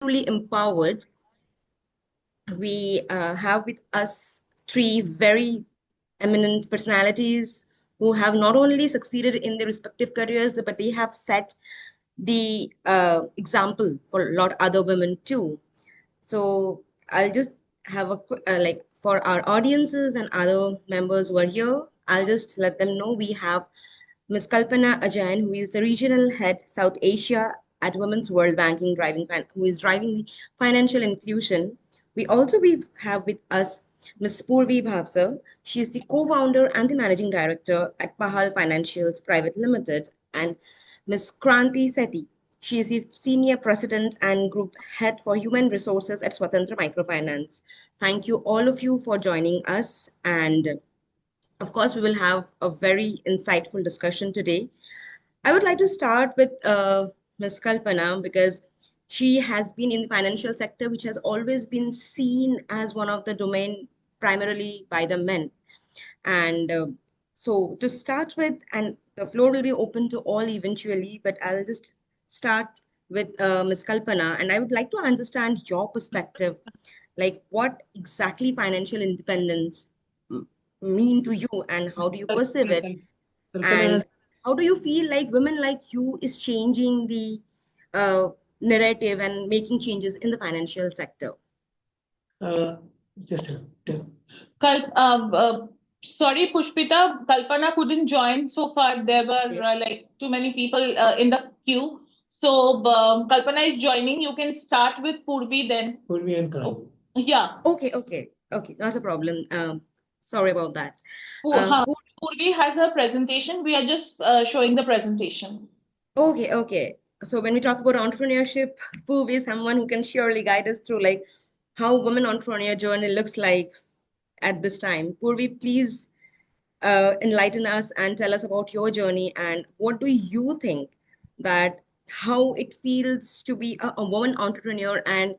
truly empowered. We have with us three very eminent personalities who have not only succeeded in their respective careers, but they have set the example for a lot of other women too. So I'll just have a like for our audiences and other members who are here, I'll just let them know we have Ms. Kalpana Ajayan, who is the regional head South Asia at Women's World Banking, who is driving the financial inclusion. We have with us Ms. Purvi Bhavsar. She is the co-founder and the managing director at Pahal Financials Private Limited, and Ms. Kranti Sethi. She is the senior president and group head for human resources at Swatantra Microfinance. Thank you all of you for joining us, and of course, we will have a very insightful discussion today. I would like to start with Ms. Kalpana because she has been in the financial sector, which has always been seen as one of the domain primarily by the men. And so to start with, and the floor will be open to all eventually, but I'll just start with Ms. Kalpana, and I would like to understand your perspective, like what exactly financial independence m- mean to you, and how do you perceive it, Kalpana and has how do you feel like women like you is changing the uh, narrative and making changes in the financial sector? uh, just a tell. Kalp, sorry, Pushpita, Kalpana couldn't join so far. There were Okay. like too many people in the queue. So Kalpana is joining. You can start with Purvi then. Purvi and Karan. Oh, yeah. Okay, not a problem. Sorry about that. Huh. Who Purvi has her presentation. We are just showing the presentation. Okay. So when we talk about entrepreneurship, Pooh is someone who can surely guide us through like how women entrepreneur journey looks like at this time. Purvi, please enlighten us and tell us about your journey and what do you think that how it feels to be a woman entrepreneur and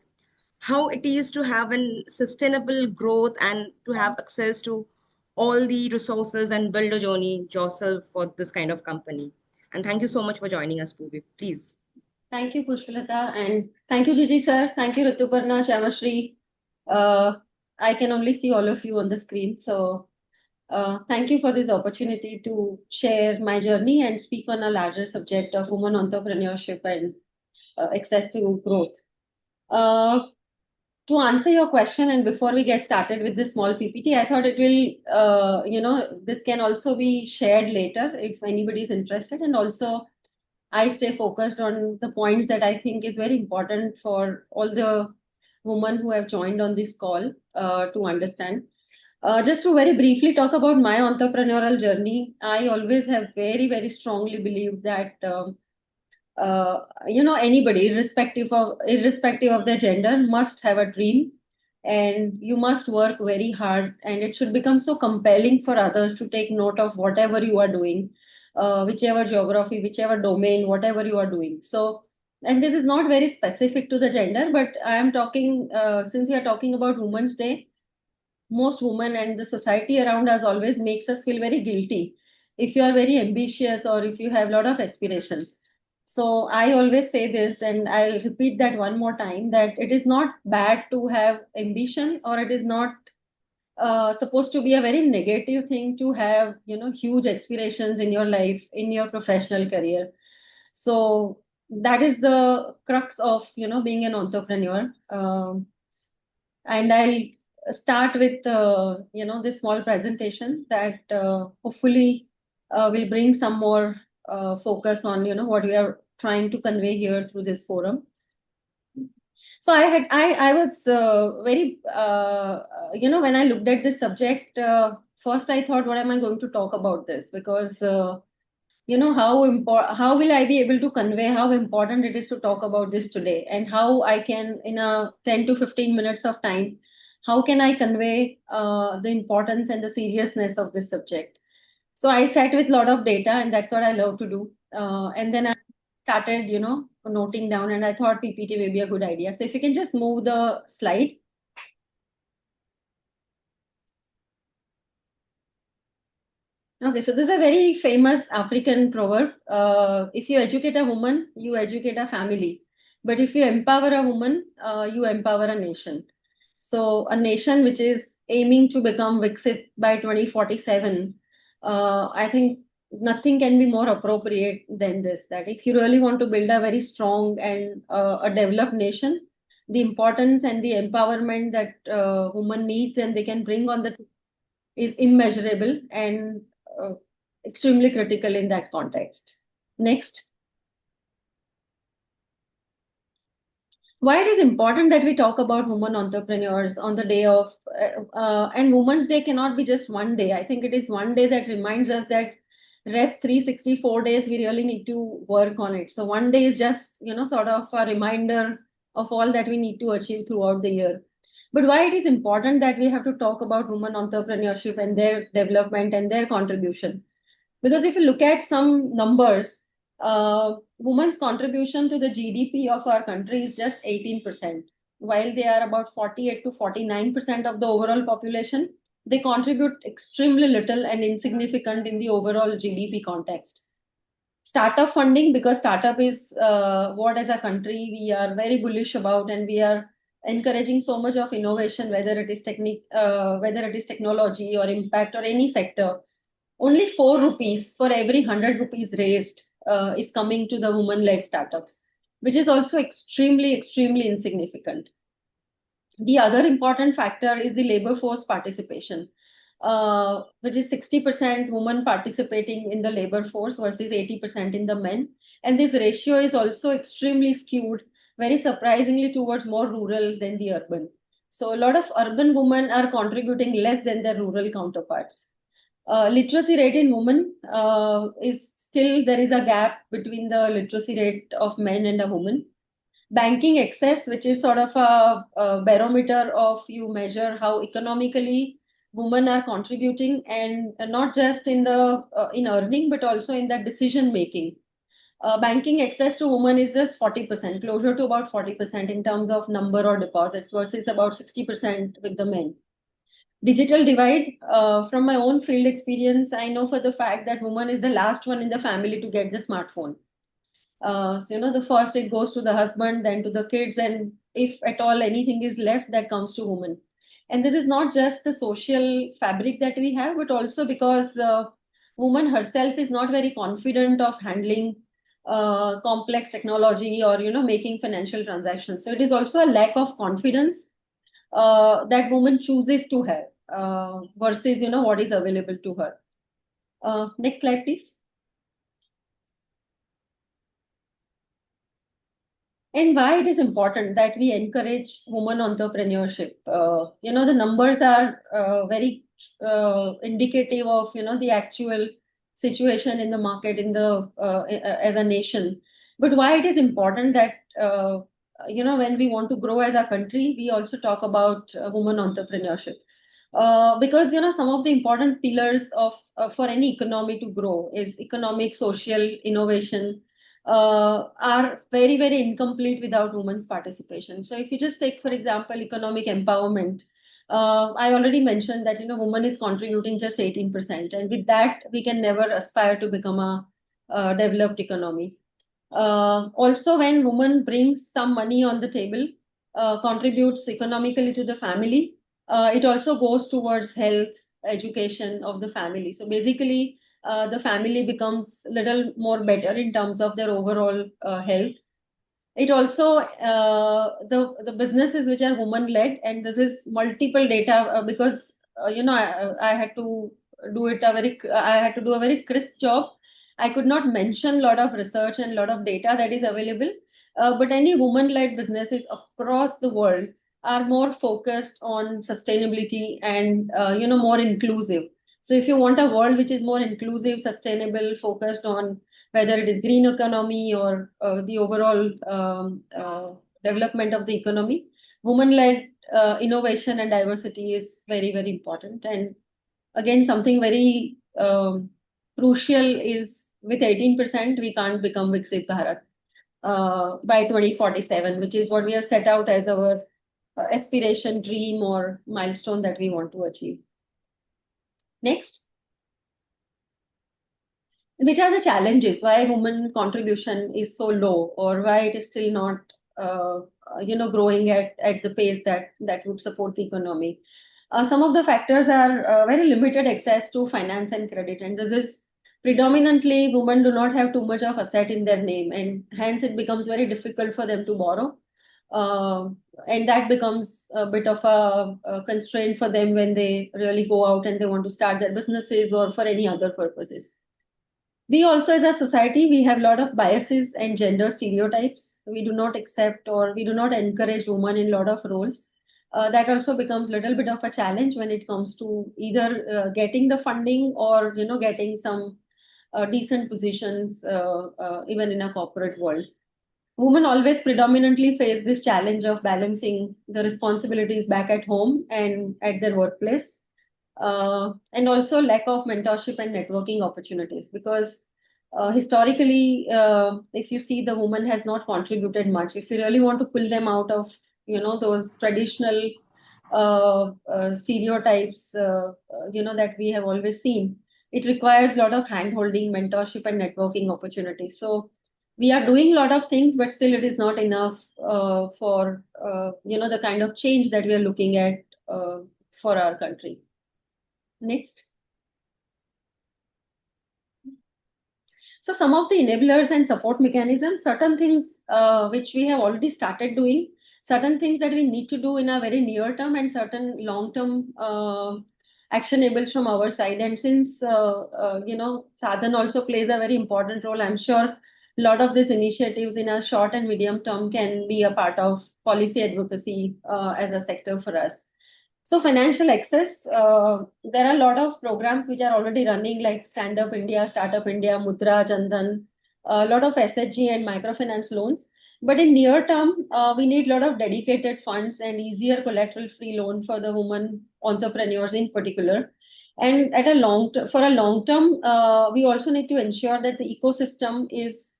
how it is to have a sustainable growth and to have access to all the resources and build a journey yourself for this kind of company. And thank you so much for joining us, Poovi. Please. Thank you, Pushpalata, and thank you, Gigi sir. Thank you, Rituparna, Shamashri. Uh, I can only see all of you on the screen, so thank you for this opportunity to share my journey and speak on a larger subject of women entrepreneurship and access to growth. Uh, to answer your question, and before we get started with this small PPT, I thought it will, this can also be shared later if anybody is interested, and also I stay focused on the points that I think is very important for all the women who have joined on this call to understand. Just to very briefly talk about my entrepreneurial journey, I always have very strongly believed that anybody, irrespective of their gender, must have a dream, and you must work very hard, and it should become so compelling for others to take note of whatever you are doing, whichever geography, whichever domain, whatever you are doing. So, and this is not very specific to the gender, but I am talking, since we are talking about Women's Day, most women and the society around us always makes us feel very guilty if you are very ambitious or if you have a lot of aspirations. So I always say this, and I'll repeat that one more time, that it is not bad to have ambition, or it is not supposed to be a very negative thing to have, huge aspirations in your life, in your professional career. So that is the crux of, being an entrepreneur. And I'll start with this small presentation that hopefully will bring some more focus on what we are trying to convey here through this forum. So I was very when I looked at this subject, first I thought, what am I going to talk about this, because how will I be able to convey how important it is to talk about this today, and how I can, in a 10 to 15 minutes of time, how can I convey the importance and the seriousness of this subject. So I sat with a lot of data, and that's what I love to do, and then I started noting down, and I thought PPT may be a good idea. So if you can just move the slide. Okay, so this is a very famous African proverb. If you educate a woman, you educate a family. But if you empower a woman, you empower a nation. So a nation which is aiming to become Viksit by 2047, I think nothing can be more appropriate than this. That if you really want to build a very strong and a developed nation, the importance and the empowerment that women needs and they can bring on the is immeasurable and uh, extremely critical in that context. Next. Why it is important that we talk about women entrepreneurs on the day of and Women's Day cannot be just one day. I think it is one day that reminds us that rest 364 days we really need to work on it. So one day is just sort of a reminder of all that we need to achieve throughout the year. But why it is important that we have to talk about women entrepreneurship and their development and their contribution? Because if you look at some numbers, women's contribution to the GDP of our country is just 18%. While they are about 48 to 49% of the overall population, they contribute extremely little and insignificant in the overall GDP context. Startup funding, because startup is what as a country we are very bullish about, and we are encouraging so much of innovation, whether it is whether it is technology or impact or any sector. Only 4 rupees for every 100 rupees raised is coming to the women-led startups, which is also extremely insignificant. The other important factor is the labor force participation, which is 60% women participating in the labor force versus 80% in the men. And this ratio is also extremely skewed, very surprisingly, towards more rural than the urban. So a lot of urban women are contributing less than their rural counterparts. Literacy rate in women is still, there is a gap between the literacy rate of men and a woman. Banking access, which is sort of a barometer of you measure how economically women are contributing, and not just in the in earning but also in that decision making. Banking access to women is just 40%, closer to about 40% in terms of number or deposits versus about 60% with the men. Digital divide, from my own field experience, I know for the fact that woman is the last one in the family to get the smartphone. So the first it goes to the husband, then to the kids, and if at all anything is left, that comes to women. And this is not just the social fabric that we have, but also because the woman herself is not very confident of handling complex technology or making financial transactions. So it is also a lack of confidence that woman chooses to have versus what is available to her. Next slide, please. And why it is important that we encourage women entrepreneurship. The numbers are very indicative of the actual situation in the market in the as a nation. But why it is important that when we want to grow as a country, we also talk about women entrepreneurship. Because some of the important pillars of for any economy to grow is economic, social innovation, are very incomplete without women's participation. So if you just take, for example, economic empowerment, I already mentioned that women is contributing just 18%, and with that we can never aspire to become a developed economy. Also, when woman brings some money on the table, contributes economically to the family, it also goes towards health, education of the family. So basically, the family becomes a little more better in terms of their overall health. It also the businesses which are woman led, and this is multiple data because I had to do it I had to do a very crisp job. I could not mention a lot of research and a lot of data that is available, but any woman led businesses across the world are more focused on sustainability and more inclusive. So if you want a world which is more inclusive, sustainable, focused on whether it is green economy or the overall development of the economy, women-led innovation and diversity is very important. And again, something very crucial is with 18%, we can't become Viksit Bharat by 2047, which is what we have set out as our aspiration, dream, or milestone that we want to achieve. Next. Which are the challenges? Why women contribution is so low, or why it is still not growing at the pace that would support the economy. Some of the factors are very limited access to finance and credit, and this is predominantly women do not have too much of asset in their name, and hence it becomes very difficult for them to borrow. Uh, and that becomes a bit of a constraint for them when they really go out and they want to start their businesses or for any other purposes. We also, as a society, we have a lot of biases and gender stereotypes. We do not accept or we do not encourage women in a lot of roles. That also becomes a little bit of a challenge when it comes to either getting the funding or getting some decent positions even in a corporate world. Women always predominantly face this challenge of balancing the responsibilities back at home and at their workplace, and also lack of mentorship and networking opportunities, because historically, if you see, the woman has not contributed much. If you really want to pull them out of those traditional stereotypes that we have always seen, it requires a lot of hand holding, mentorship and networking opportunities. So we are doing a lot of things, but still it is not enough for the kind of change that we are looking at for our country. Next. So some of the enablers and support mechanisms, certain things which we have already started doing, certain things that we need to do in a very near term, and certain long-term actionables from our side. And since Sa-Dhan also plays a very important role, I'm sure a lot of these initiatives in a short and medium term can be a part of policy advocacy as a sector for us. So financial access, there are a lot of programs which are already running, like Stand Up India, Startup India, Mudra, Jan Dhan, a lot of SHG and microfinance loans. But in near term, we need a lot of dedicated funds and easier collateral-free loan for the women entrepreneurs in particular. And for a long term, we also need to ensure that the ecosystem is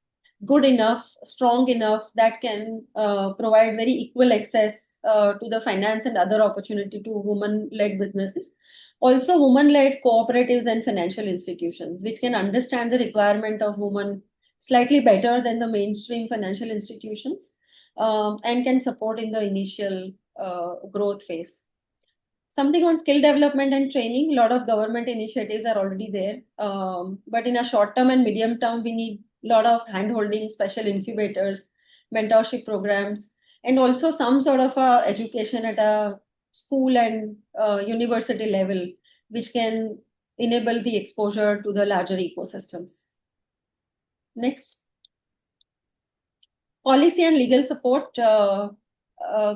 good enough, strong enough, that can provide very equal access to the finance and other opportunity to women-led businesses. Also, women-led cooperatives and financial institutions, which can understand the requirement of women slightly better than the mainstream financial institutions, and can support in the initial growth phase. Something on skill development and training, a lot of government initiatives are already there. But in a short term and medium term, we need a lot of hand holding, special incubators, mentorship programs, and also some sort of education at a school and university level, which can enable the exposure to the larger ecosystems. Next. Policy and legal support.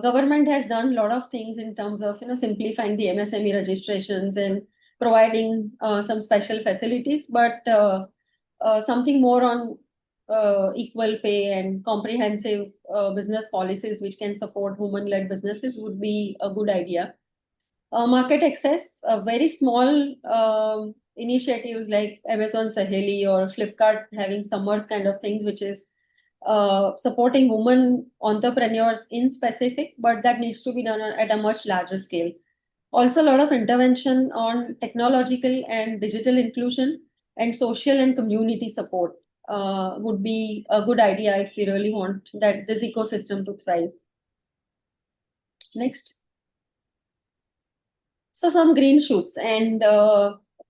Government has done a lot of things in terms of simplifying the MSME registrations and providing some special facilities, but something more on equal pay and comprehensive business policies which can support women-led businesses would be a good idea. Market access, very small initiatives like Amazon Saheli or Flipkart having Samarth kind of things, which is supporting women entrepreneurs in specific, but that needs to be done at a much larger scale. Also, a lot of intervention on technological and digital inclusion and social and community support would be a good idea if we really want that this ecosystem to thrive. Next. So some green shoots, and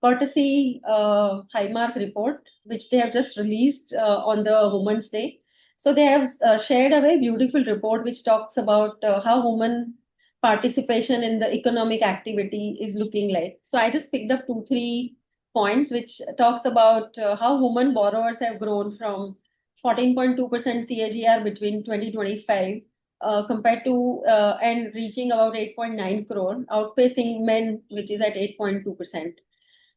courtesy Highmark report, which they have just released on the Women's Day. So they have shared a very beautiful report which talks about how women participation in the economic activity is looking like. So I just picked up 2-3 points which talks about how women borrowers have grown from 14.2% CAGR between 2025 compared to and reaching about 8.9 crore, outpacing men, which is at 8.2%.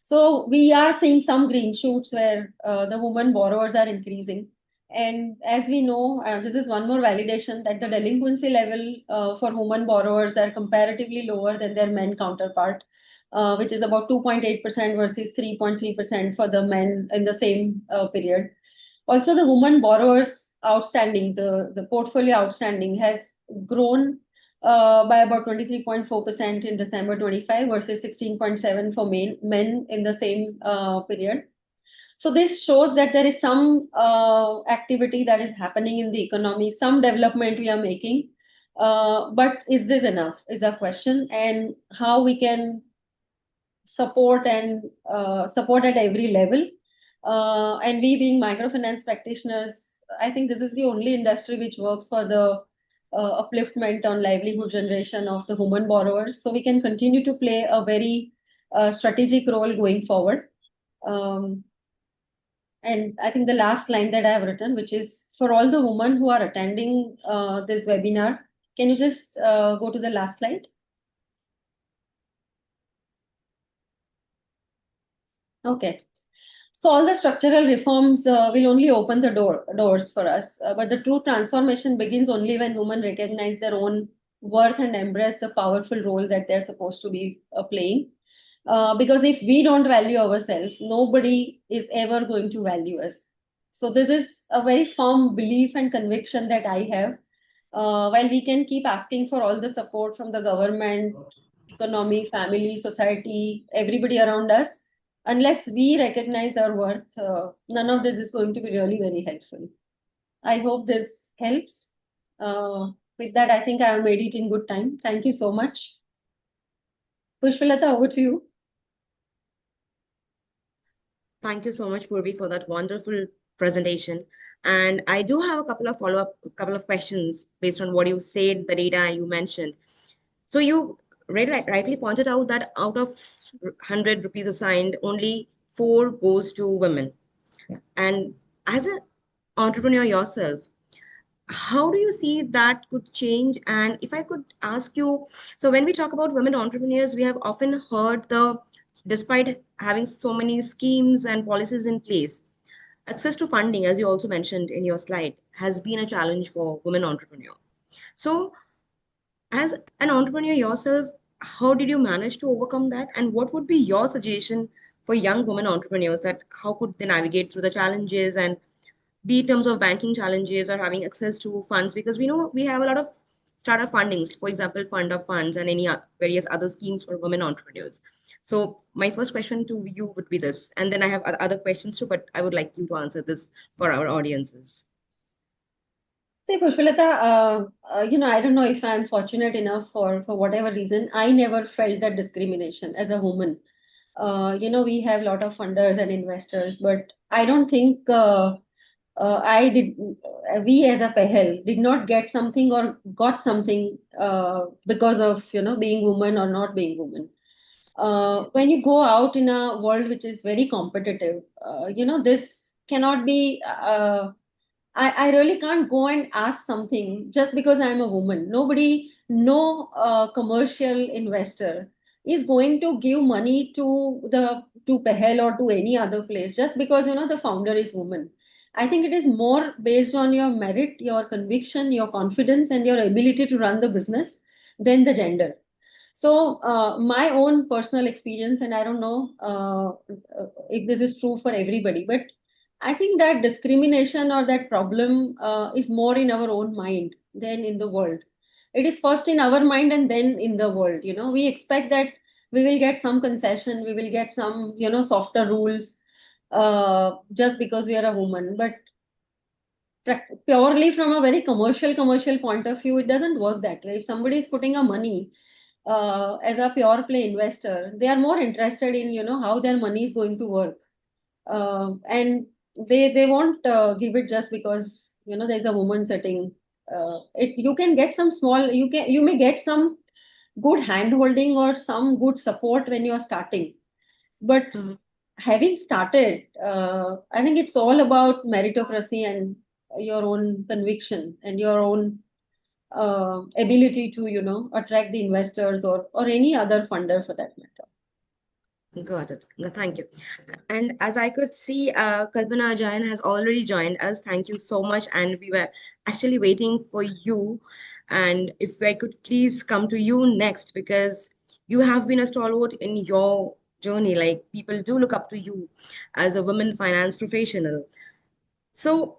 So we are seeing some green shoots where the women borrowers are increasing. And as we know, this is one more validation that the delinquency level for women borrowers are comparatively lower than their men counterpart, which is about 2.8% versus 3.3% for the men in the same period. Also, the women borrowers outstanding, the portfolio outstanding has grown by about 23.4% in December 25 versus 16.7 for men in the same period. So this shows that there is some activity that is happening in the economy, some development we are making. But is this enough is a question, and how we can support and support at every level. And we being microfinance practitioners, I think this is the only industry which works for the upliftment on livelihood generation of the women borrowers. So we can continue to play a very strategic role going forward. Um, and I think the last line that I have written, which is for all the women who are attending this webinar, can you just go to the last slide? Okay. So all the structural reforms will only open the doors for us. But the true transformation begins only when women recognize their own worth and embrace the powerful role that they're supposed to be playing. Because if we don't value ourselves, nobody is ever going to value us. So this is a very firm belief and conviction that I have. While we can keep asking for all the support from the government, economy, family, society, everybody around us, unless we recognize our worth, none of this is going to be really very helpful. I hope this helps. With that, I think I have made it in good time. Thank you so much. Pushpalata, over to you. Thank you so much, Purvi, for that wonderful presentation. And I do have a couple of questions based on what you said, the data you mentioned. So you rightly pointed out that out of 100 rupees assigned, only 4 goes to women. And as an entrepreneur yourself, how do you see that could change? And if I could ask you, so when we talk about women entrepreneurs, we have often heard despite having so many schemes and policies in place, access to funding, as you also mentioned in your slide, has been a challenge for women entrepreneurs. So as an entrepreneur yourself, how did you manage to overcome that? And what would be your suggestion for young women entrepreneurs, that how could they navigate through the challenges, and be in terms of banking challenges or having access to funds? Because we know we have a lot of startup fundings, for example, fund of funds and any various other schemes for women entrepreneurs. So my first question to you would be this, and then I have other questions too, but I would like you to answer this for our audiences. See, Pushpalata, I don't know if I'm fortunate enough for whatever reason, I never felt that discrimination as a woman. We have a lot of funders and investors, but I don't think I did, we as a PEHEL did not get something or got something because of, being woman or not being woman. When you go out in a world which is very competitive, this cannot be. I really can't go and ask something just because I'm a woman. Nobody, no commercial investor is going to give money to Pehel or to any other place just because the founder is woman. I think it is more based on your merit, your conviction, your confidence, and your ability to run the business than the gender. So my own personal experience, and I don't know if this is true for everybody, but I think that discrimination or that problem is more in our own mind than in the world. It is first in our mind and then in the world. We expect that we will get some concession, we will get some, softer rules just because we are a woman. But purely from a very commercial point of view, it doesn't work that way. If somebody is putting a money as a pure play investor, they are more interested in how their money is going to work, and they won't give it just because there's a woman sitting. You can get some small, you may get some good hand holding or some good support when you are starting, but Mhm. having started, I think it's all about meritocracy and your own conviction and your own ability to attract the investors or any other funder for that matter. Got it. Thank you. And as I could see, Kalpana Jain has already joined us. Thank you so much. And we were actually waiting for you. And if I could please come to you next, because you have been a stalwart in your journey. Like, people do look up to you as a women finance professional. So,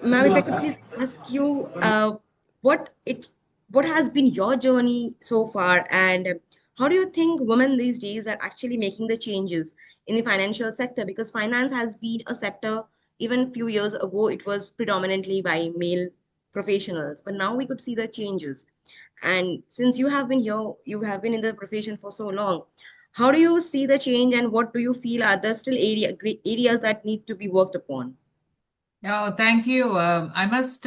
ma'am, if I could please ask you, what it what has been your journey so far, and How do you think women these days are actually making the changes in the financial sector? Because finance has been a sector, even a few years ago, it was predominantly by male professionals, but now we could see the changes. And since you have been here, you have been in the profession for so long, how do you see the change and what do you feel are the still areas that need to be worked upon? Oh, thank you. I must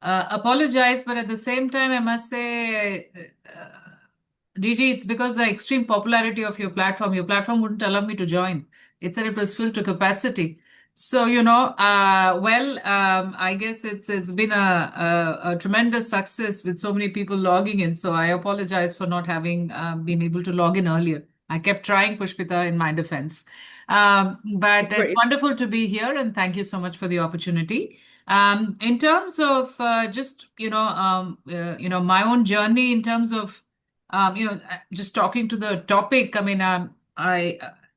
apologize, but at the same time, I must say, Gigi, it's because the extreme popularity of your platform. Your platform wouldn't allow me to join. It said it was filled to capacity. So, I guess it's been a tremendous success with so many people logging in. So I apologize for not having been able to log in earlier. I kept trying, Pushpita, in my defense. But No it's worries. wonderful to be here, and thank you so much for the opportunity. In terms of my own journey, in terms of just talking to the topic. I mean,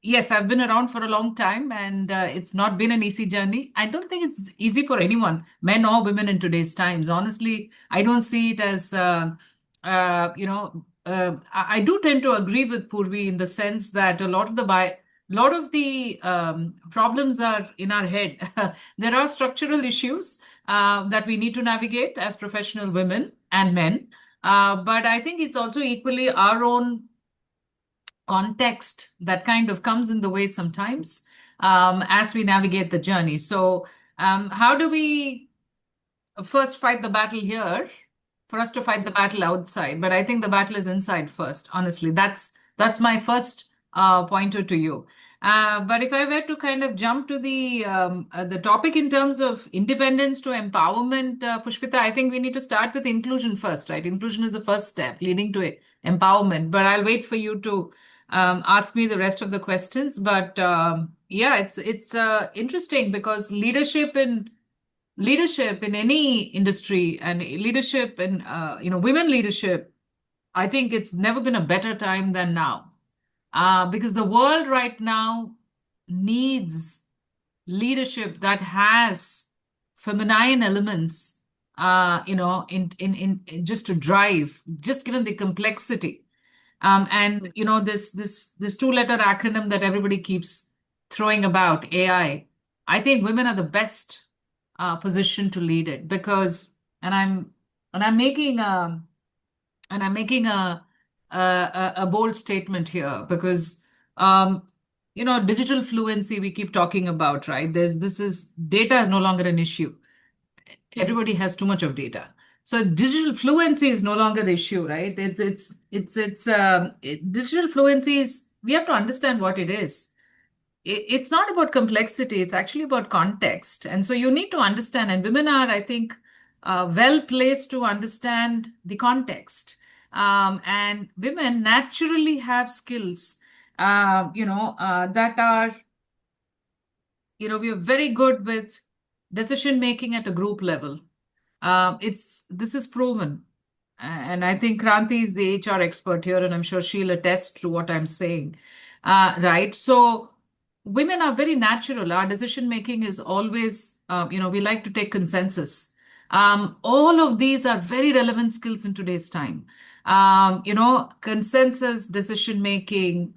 yes, I've been around for a long time, and it's not been an easy journey. I don't think it's easy for anyone, men or women, in today's times. Honestly, I don't see it as I do tend to agree with Purvi in the sense that a lot of the problems are in our head. There are structural issues that we need to navigate as professional women and men. But I think it's also equally our own context that kind of comes in the way sometimes as we navigate the journey. So, how do we first fight the battle here for us to fight the battle outside? But I think the battle is inside first. Honestly, that's my first pointer to you. But if I were to kind of jump to the topic in terms of independence to empowerment, Pushpita, I think we need to start with inclusion first, right? Inclusion is the first step leading to empowerment. But I'll wait for you to ask me the rest of the questions. But yeah, it's interesting because leadership in any industry and leadership in women leadership, I think it's never been a better time than now, because the world right now needs leadership that has feminine elements, in just to drive, just given the complexity. And this two-letter acronym that everybody keeps throwing about, AI. I think women are the best position to lead it, because I'm making a bold statement here, because digital fluency we keep talking about, right? Data is no longer an issue. Everybody has too much of data. So digital fluency is no longer the issue, right? Digital fluency is, we have to understand what it is. It's not about complexity, it's actually about context. And so you need to understand, and women are, I think, well placed to understand the context. And women naturally have skills, that are, we are very good with decision making at a group level. This is proven. And I think Kranti is the HR expert here, and I'm sure she'll attest to what I'm saying. Right. So women are very natural. Our decision making is always, we like to take consensus. All of these are very relevant skills in today's time. Consensus, decision making,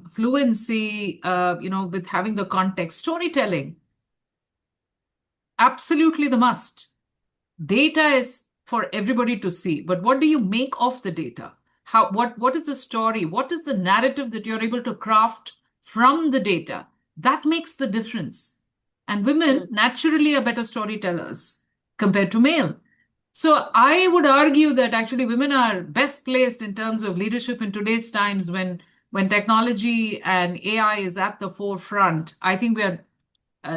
fluency, with having the context, storytelling, absolutely the must. Data is for everybody to see, but what do you make of the data? What is the story? What is the narrative that you're able to craft from the data? That makes the difference. And women naturally are better storytellers compared to male. So I would argue that actually women are best placed in terms of leadership in today's times, when technology and AI is at the forefront. I think we are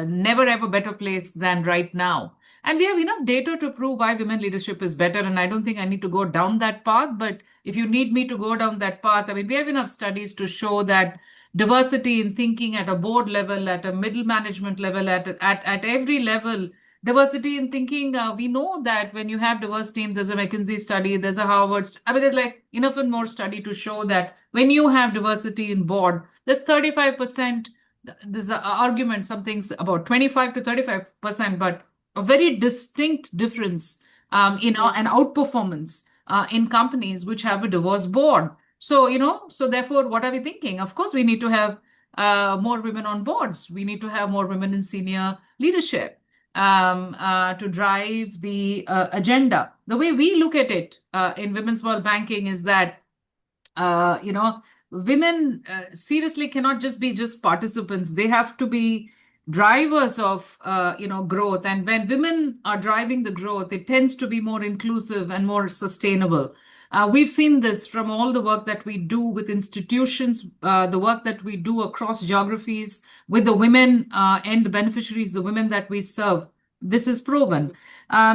never ever better placed than right now. And we have enough data to prove why women leadership is better. And I don't think I need to go down that path. But if you need me to go down that path, I mean, we have enough studies to show that diversity in thinking at a board level, at a middle management level, at every level, diversity in thinking, we know that when you have diverse teams, there's a McKinsey study, there's a Harvard, I mean, there's like enough and more study to show that when you have diversity in board, there's 35%, there's an argument, something's about 25 to 35%, but a very distinct difference, and outperformance in companies which have a diverse board. So, so therefore, what are we thinking? Of course, we need to have more women on boards. We need to have more women in senior leadership to drive the agenda. The way we look at it in Women's World Banking is that, women seriously cannot just be participants. They have to be drivers of, growth. And when women are driving the growth, it tends to be more inclusive and more sustainable. We've seen this from all the work that we do with institutions, the work that we do across geographies with the women end beneficiaries, the women that we serve. This is proven.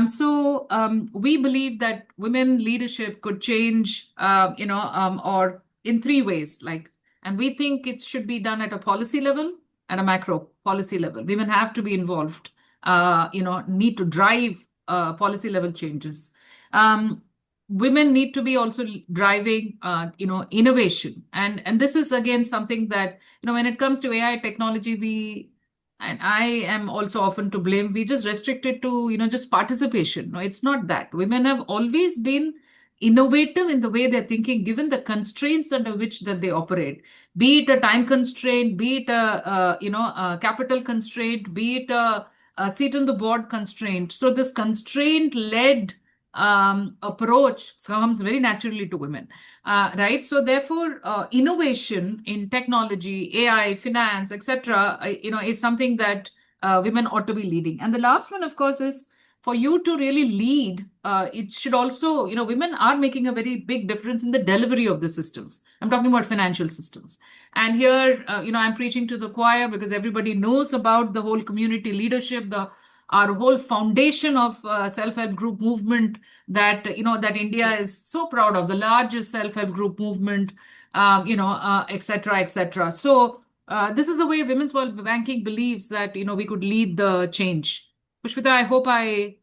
So we believe that women leadership could change, or in three ways. And we think it should be done at a policy level, at a macro policy level. Women have to be involved, need to drive policy level changes. Women need to be also driving, innovation. And this is again something that, when it comes to AI technology, and I am also often to blame, we just restrict it to, just participation. No, it's not that. Women have always been innovative in the way they're thinking, given the constraints under which that they operate, be it a time constraint, be it a capital constraint, be it a seat on the board constraint. So this constraint-led approach comes very naturally to women, right? So therefore, innovation in technology, AI, finance, etc., is something that women ought to be leading. And the last one, of course, is for you to really lead. It should also, women are making a very big difference in the delivery of the systems. I'm talking about financial systems. And here, I'm preaching to the choir because everybody knows about the whole community leadership, our whole foundation of self-help group movement that that India is so proud of, the largest self-help group movement, et cetera, et cetera. So this is the way Women's World Banking believes that we could lead the change. Pushpita, I hope I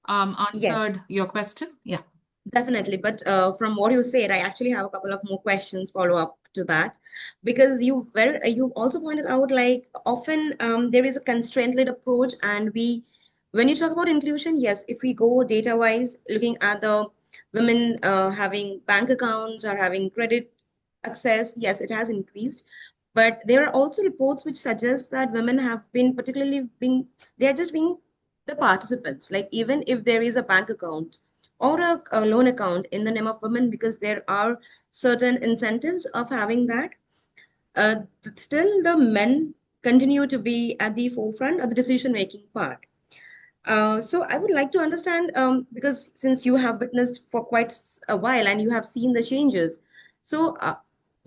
Yes, answered your question. Yeah. definitely. But from what you said, I actually have a couple of more questions follow up to that, because you also pointed out, like, often there is a constraint-led approach, and when you talk about inclusion, yes, if we go data-wise, looking at the women having bank accounts or having credit access, yes, it has increased. But there are also reports which suggest that women have been particularly being, they are just being the participants. Like, even if there is a bank account or a loan account in the name of women, because there are certain incentives of having that, uh, still the men continue to be at the forefront of the decision making part. So I would like to understand, because since you have witnessed for quite a while and you have seen the changes, so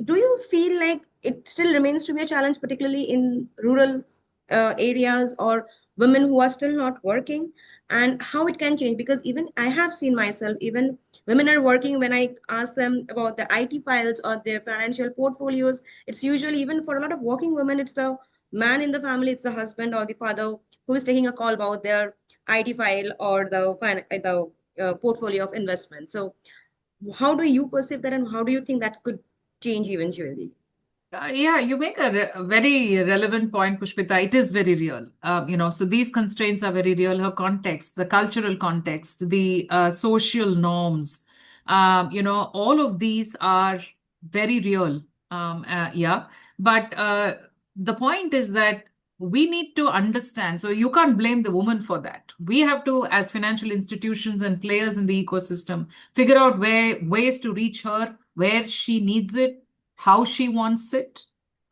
do you feel like it still remains to be a challenge, particularly in rural areas, or women who are still not working, and how it can change? Because even I have seen myself, even women are working, when I ask them about the IT files or their financial portfolios, it's usually, even for a lot of working women, it's the man in the family, it's the husband or the father who is taking a call about their IT file or the portfolio of investment. So how do you perceive that, and how do you think that could change eventually? Yeah, you make a very relevant point, Pushpita. It is very real. So these constraints are very real. Her context, the cultural context, the social norms, all of these are very real. Yeah. But the point is that we need to understand. So you can't blame the woman for that. We have to, as financial institutions and players in the ecosystem, figure out ways to reach her where she needs it, how she wants it,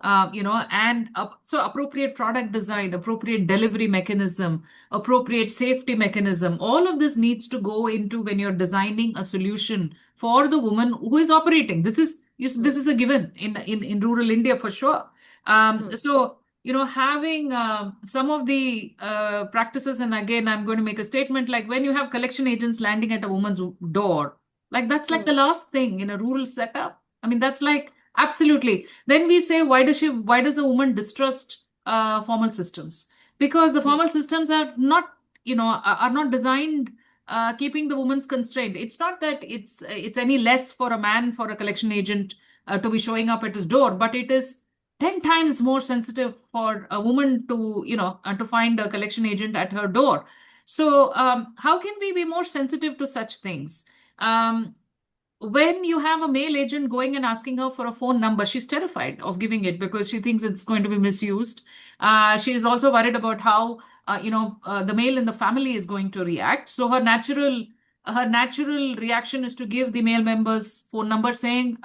so appropriate product design, appropriate delivery mechanism, appropriate safety mechanism, all of this needs to go into when you're designing a solution for the woman who is operating. This is a given in rural India for sure. So, having some of the practices, and again, I'm going to make a statement, like when you have collection agents landing at a woman's door, like that's like the last thing in a rural setup. I mean, that's like, absolutely. Then we say, why does a woman distrust formal systems? Because the formal systems are not, are not designed keeping the woman's constrained. It's not that it's any less for a man, for a collection agent to be showing up at his door, but it is 10 times more sensitive for a woman to, to find a collection agent at her door. So how can we be more sensitive to such things? when you have a male agent going and asking her for a phone number, she's terrified of giving it because she thinks it's going to be misused. She is also worried about how the male in the family is going to react. So her natural reaction is to give the male member's phone number, saying,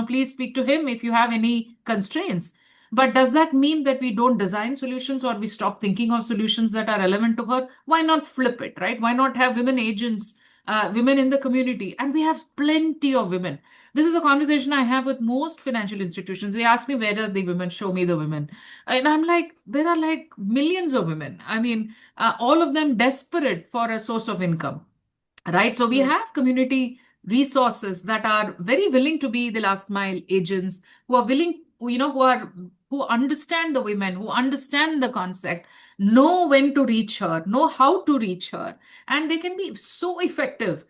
please speak to him if you have any constraints. But does that mean that we don't design solutions or we stop thinking of solutions that are relevant to her? Why not flip it, right? Why not have women agents, women in the community? And we have plenty of women. This is a conversation I have with most financial institutions. They ask me, where are the women? Show me the women. And I'm like, there are like millions of women. I mean, all of them desperate for a source of income. Right. So we have community resources that are very willing to be the last mile agents, who are willing, who understand the women, who understand the concept, know when to reach her, know how to reach her, and they can be so effective,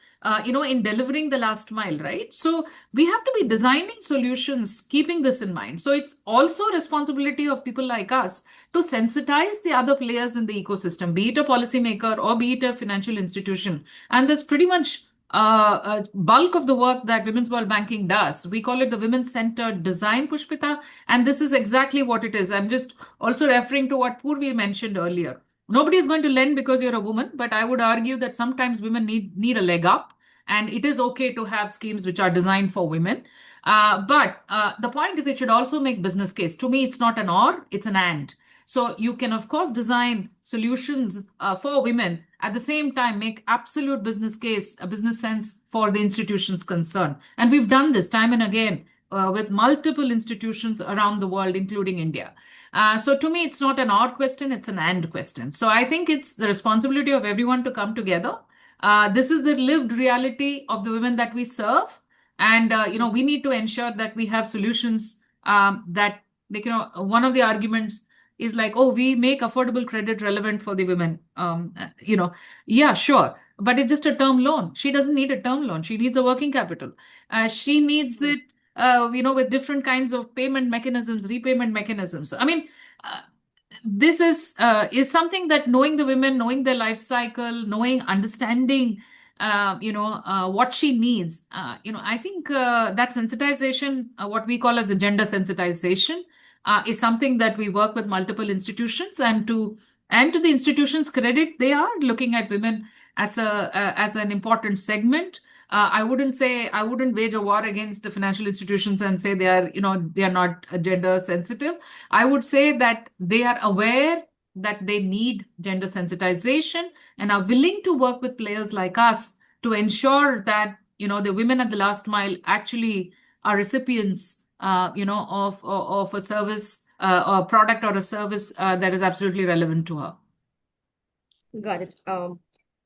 in delivering the last mile, right? So we have to be designing solutions, keeping this in mind. So it's also a responsibility of people like us to sensitize the other players in the ecosystem, be it a policymaker or be it a financial institution. And there's pretty much a bulk of the work that Women's World Banking does. We call it the women-centered design, Pushpita, and this is exactly what it is. I'm just also referring to what Purvi mentioned earlier. Nobody is going to lend because you're a woman, but I would argue that sometimes women need a leg up, and it is okay to have schemes which are designed for women. But the point is, it should also make business case. To me, it's not an or, it's an and. So you can, of course, design solutions for women, at the same time make absolute business case, a business sense for the institutions concerned. And we've done this time and again with multiple institutions around the world, including India. So to me, it's not an or question, it's an and question. So I think it's the responsibility of everyone to come together. This is the lived reality of the women that we serve. And, we need to ensure that we have solutions that, one of the arguments is like, oh, we make affordable credit relevant for the women. Yeah, sure. But it's just a term loan. She doesn't need a term loan. She needs a working capital. She needs it, with different kinds of payment mechanisms, repayment mechanisms. I mean, this is something that knowing the women, knowing their life cycle, understanding, what she needs. I think that sensitization, what we call as a gender sensitization, is something that we work with multiple institutions, and to the institutions' credit, they are looking at women as an important segment. I wouldn't wage a war against the financial institutions and say they are not gender sensitive. I would say that they are aware that they need gender sensitization and are willing to work with players like us to ensure that the women at the last mile actually are recipients of a service, or a product or a service that is absolutely relevant to her. Got it.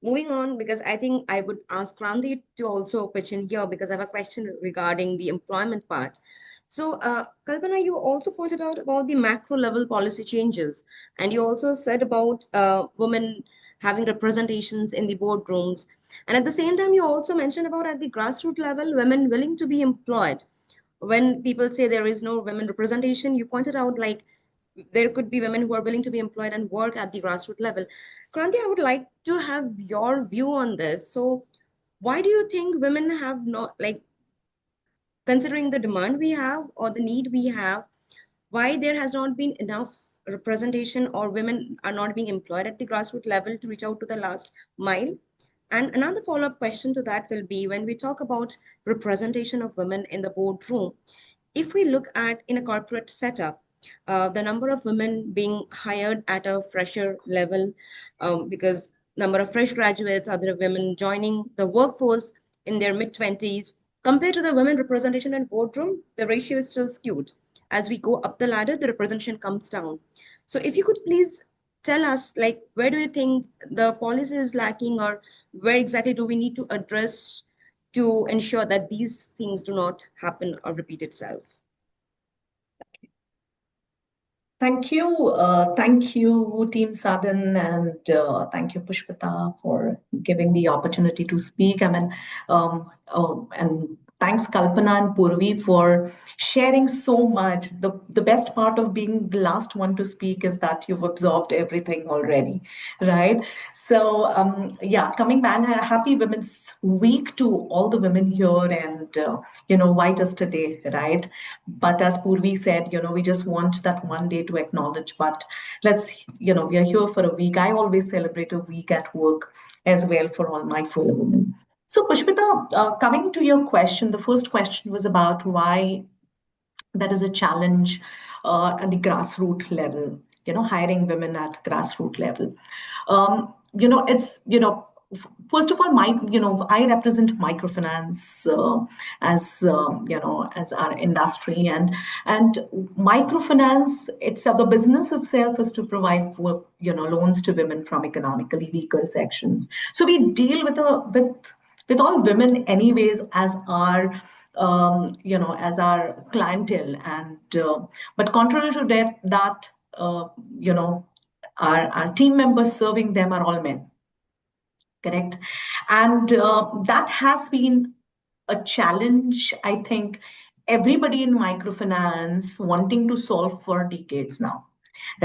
Moving on, because I think I would ask Kranti to also pitch in here, because I have a question regarding the employment part. So, Kalpana, you also pointed out about the macro level policy changes, and you also said about women having representations in the boardrooms. And at the same time, you also mentioned about at the grassroots level, women willing to be employed. When people say there is no women representation, you pointed out like there could be women who are willing to be employed and work at the grassroots level. Kranti, I would like to have your view on this. So, why do you think women have not, like, considering the demand we have or the need we have, why there has not been enough representation or women are not being employed at the grassroots level to reach out to the last mile? And another follow-up question to that will be, when we talk about representation of women in the boardroom, if we look at in a corporate setup, the number of women being hired at a fresher level, because number of fresh graduates, other women joining the workforce in their mid-20s, compared to the women representation in boardroom, the ratio is still skewed. As we go up the ladder, the representation comes down. So if you could please tell us, like, where do you think the policy is lacking, or where exactly do we need to address to ensure that these things do not happen or repeat itself? Thank you. Thank you, Team Sa-Dhan, and thank you, Pushpita, for giving the opportunity to speak. I mean, and Thanks, Kalpana and Purvi, for sharing so much. The best part of being the last one to speak is that you've absorbed everything already, right? So, yeah, coming back, happy Women's Week to all the women here, and why just today, right? But as Purvi said, we just want that one day to acknowledge. But we are here for a week. I always celebrate a week at work as well for all my fellow women. So, Pushpita, coming to your question, the first question was about why that is a challenge at the grassroots level, hiring women at grassroots level. It's, first of all, I represent microfinance as our industry, and microfinance itself, the business itself is to provide loans to women from economically weaker sections. So we deal with all women anyways as our as our clientele, and but contrary to that our team members serving them are all men, correct? And that has been a challenge, I think, everybody in microfinance wanting to solve for decades now,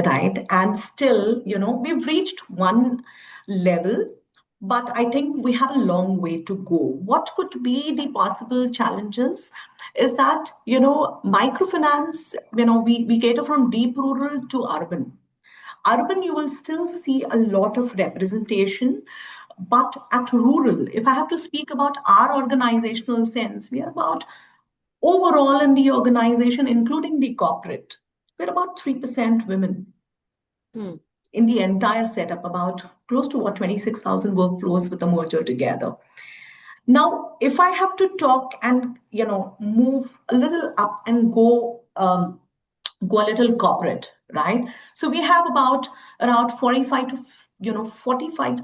right? And still, we've reached one level, but I think we have a long way to go. What could be the possible challenges is that, microfinance, we cater from deep rural to urban. Urban, you will still see a lot of representation, but at rural, if I have to speak about our organizational sense, we are about overall in the organization, including the corporate, we're about 3% women Hmm. in the entire setup, about close to 26,000 workflows with a merger together. Now, if I have to talk and move a little up and go a little corporate, right? So we have about around 45 to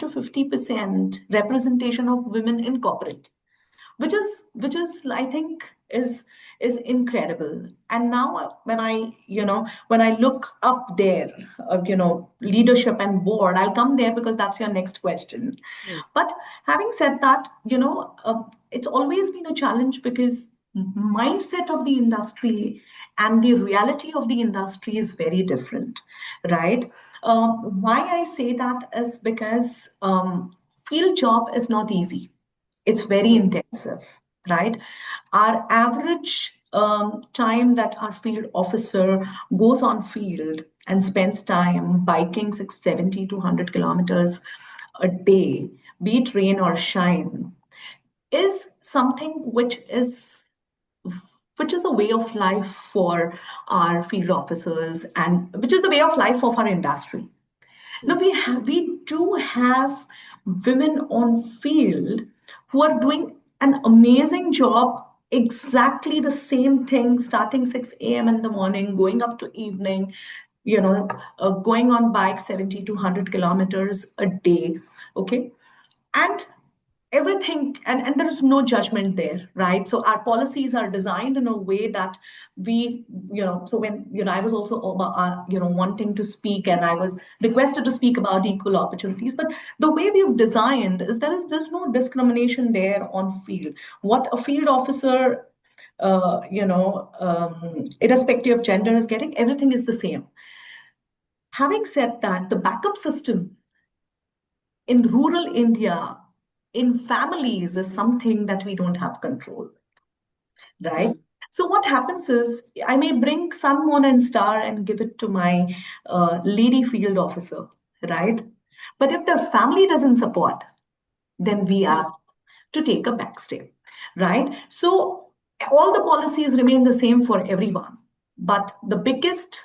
50% representation of women in corporate, which is I think is incredible. And now when I look up there, leadership and board, I'll come there because that's your next question. Hmm. But having said that, it's always been a challenge because mindset of the industry and the reality of the industry is very different, right? Why I say that is because field job is not easy. It's very intensive, right? Our average time that our field officer goes on field and spends time biking 670 to 100 kilometers a day, be it rain or shine, is something which is a way of life for our field officers, and which is the way of life of our industry. Now we do have women on field who are doing an amazing job, exactly the same thing, starting 6 a.m. in the morning, going up to evening, going on bike 70 to 100 kilometers a day. Okay. And everything, and there is no judgment there, right? So our policies are designed in a way that so when I was also wanting to speak, and I was requested to speak about equal opportunities, but the way we've designed is there's no discrimination there on field. What a field officer irrespective of gender is getting, everything is the same. Having said that, the backup system in rural India, in families, is something that we don't have control, right? Hmm. So what happens is I may bring sun, moon, and star and give it to my lady field officer, right? But if the family doesn't support, then we have to take a back step, right? So all the policies remain the same for everyone, but the biggest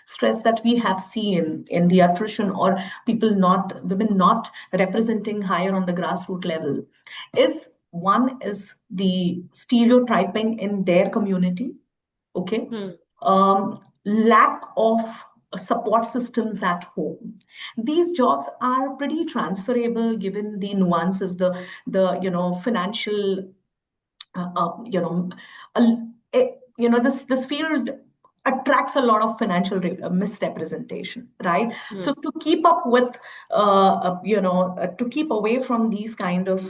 stress that we have seen in the attrition, or women not representing higher on the grassroots level, is one is the stereotyping in their community. Okay. Hmm. Lack of support systems at home. These jobs are pretty transferable given the nuances, the financial, uh, uh, you know, this field attracts a lot of financial misrepresentation, right? Hmm. So to keep up with, to keep away from these kind of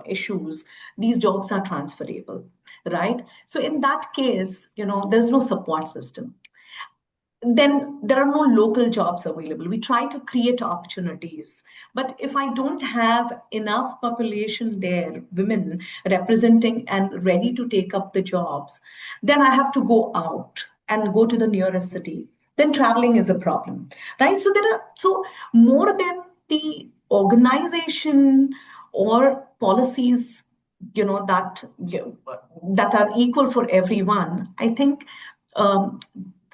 issues, these jobs are transferable, right? So in that case, there's no support system. Then there are no local jobs available. We try to create opportunities. But if I don't have enough population there, women representing and ready to take up the jobs, then I have to go out and go to the nearest city. Then traveling is a problem, right? So more than the organization or policies, that are equal for everyone, I think um,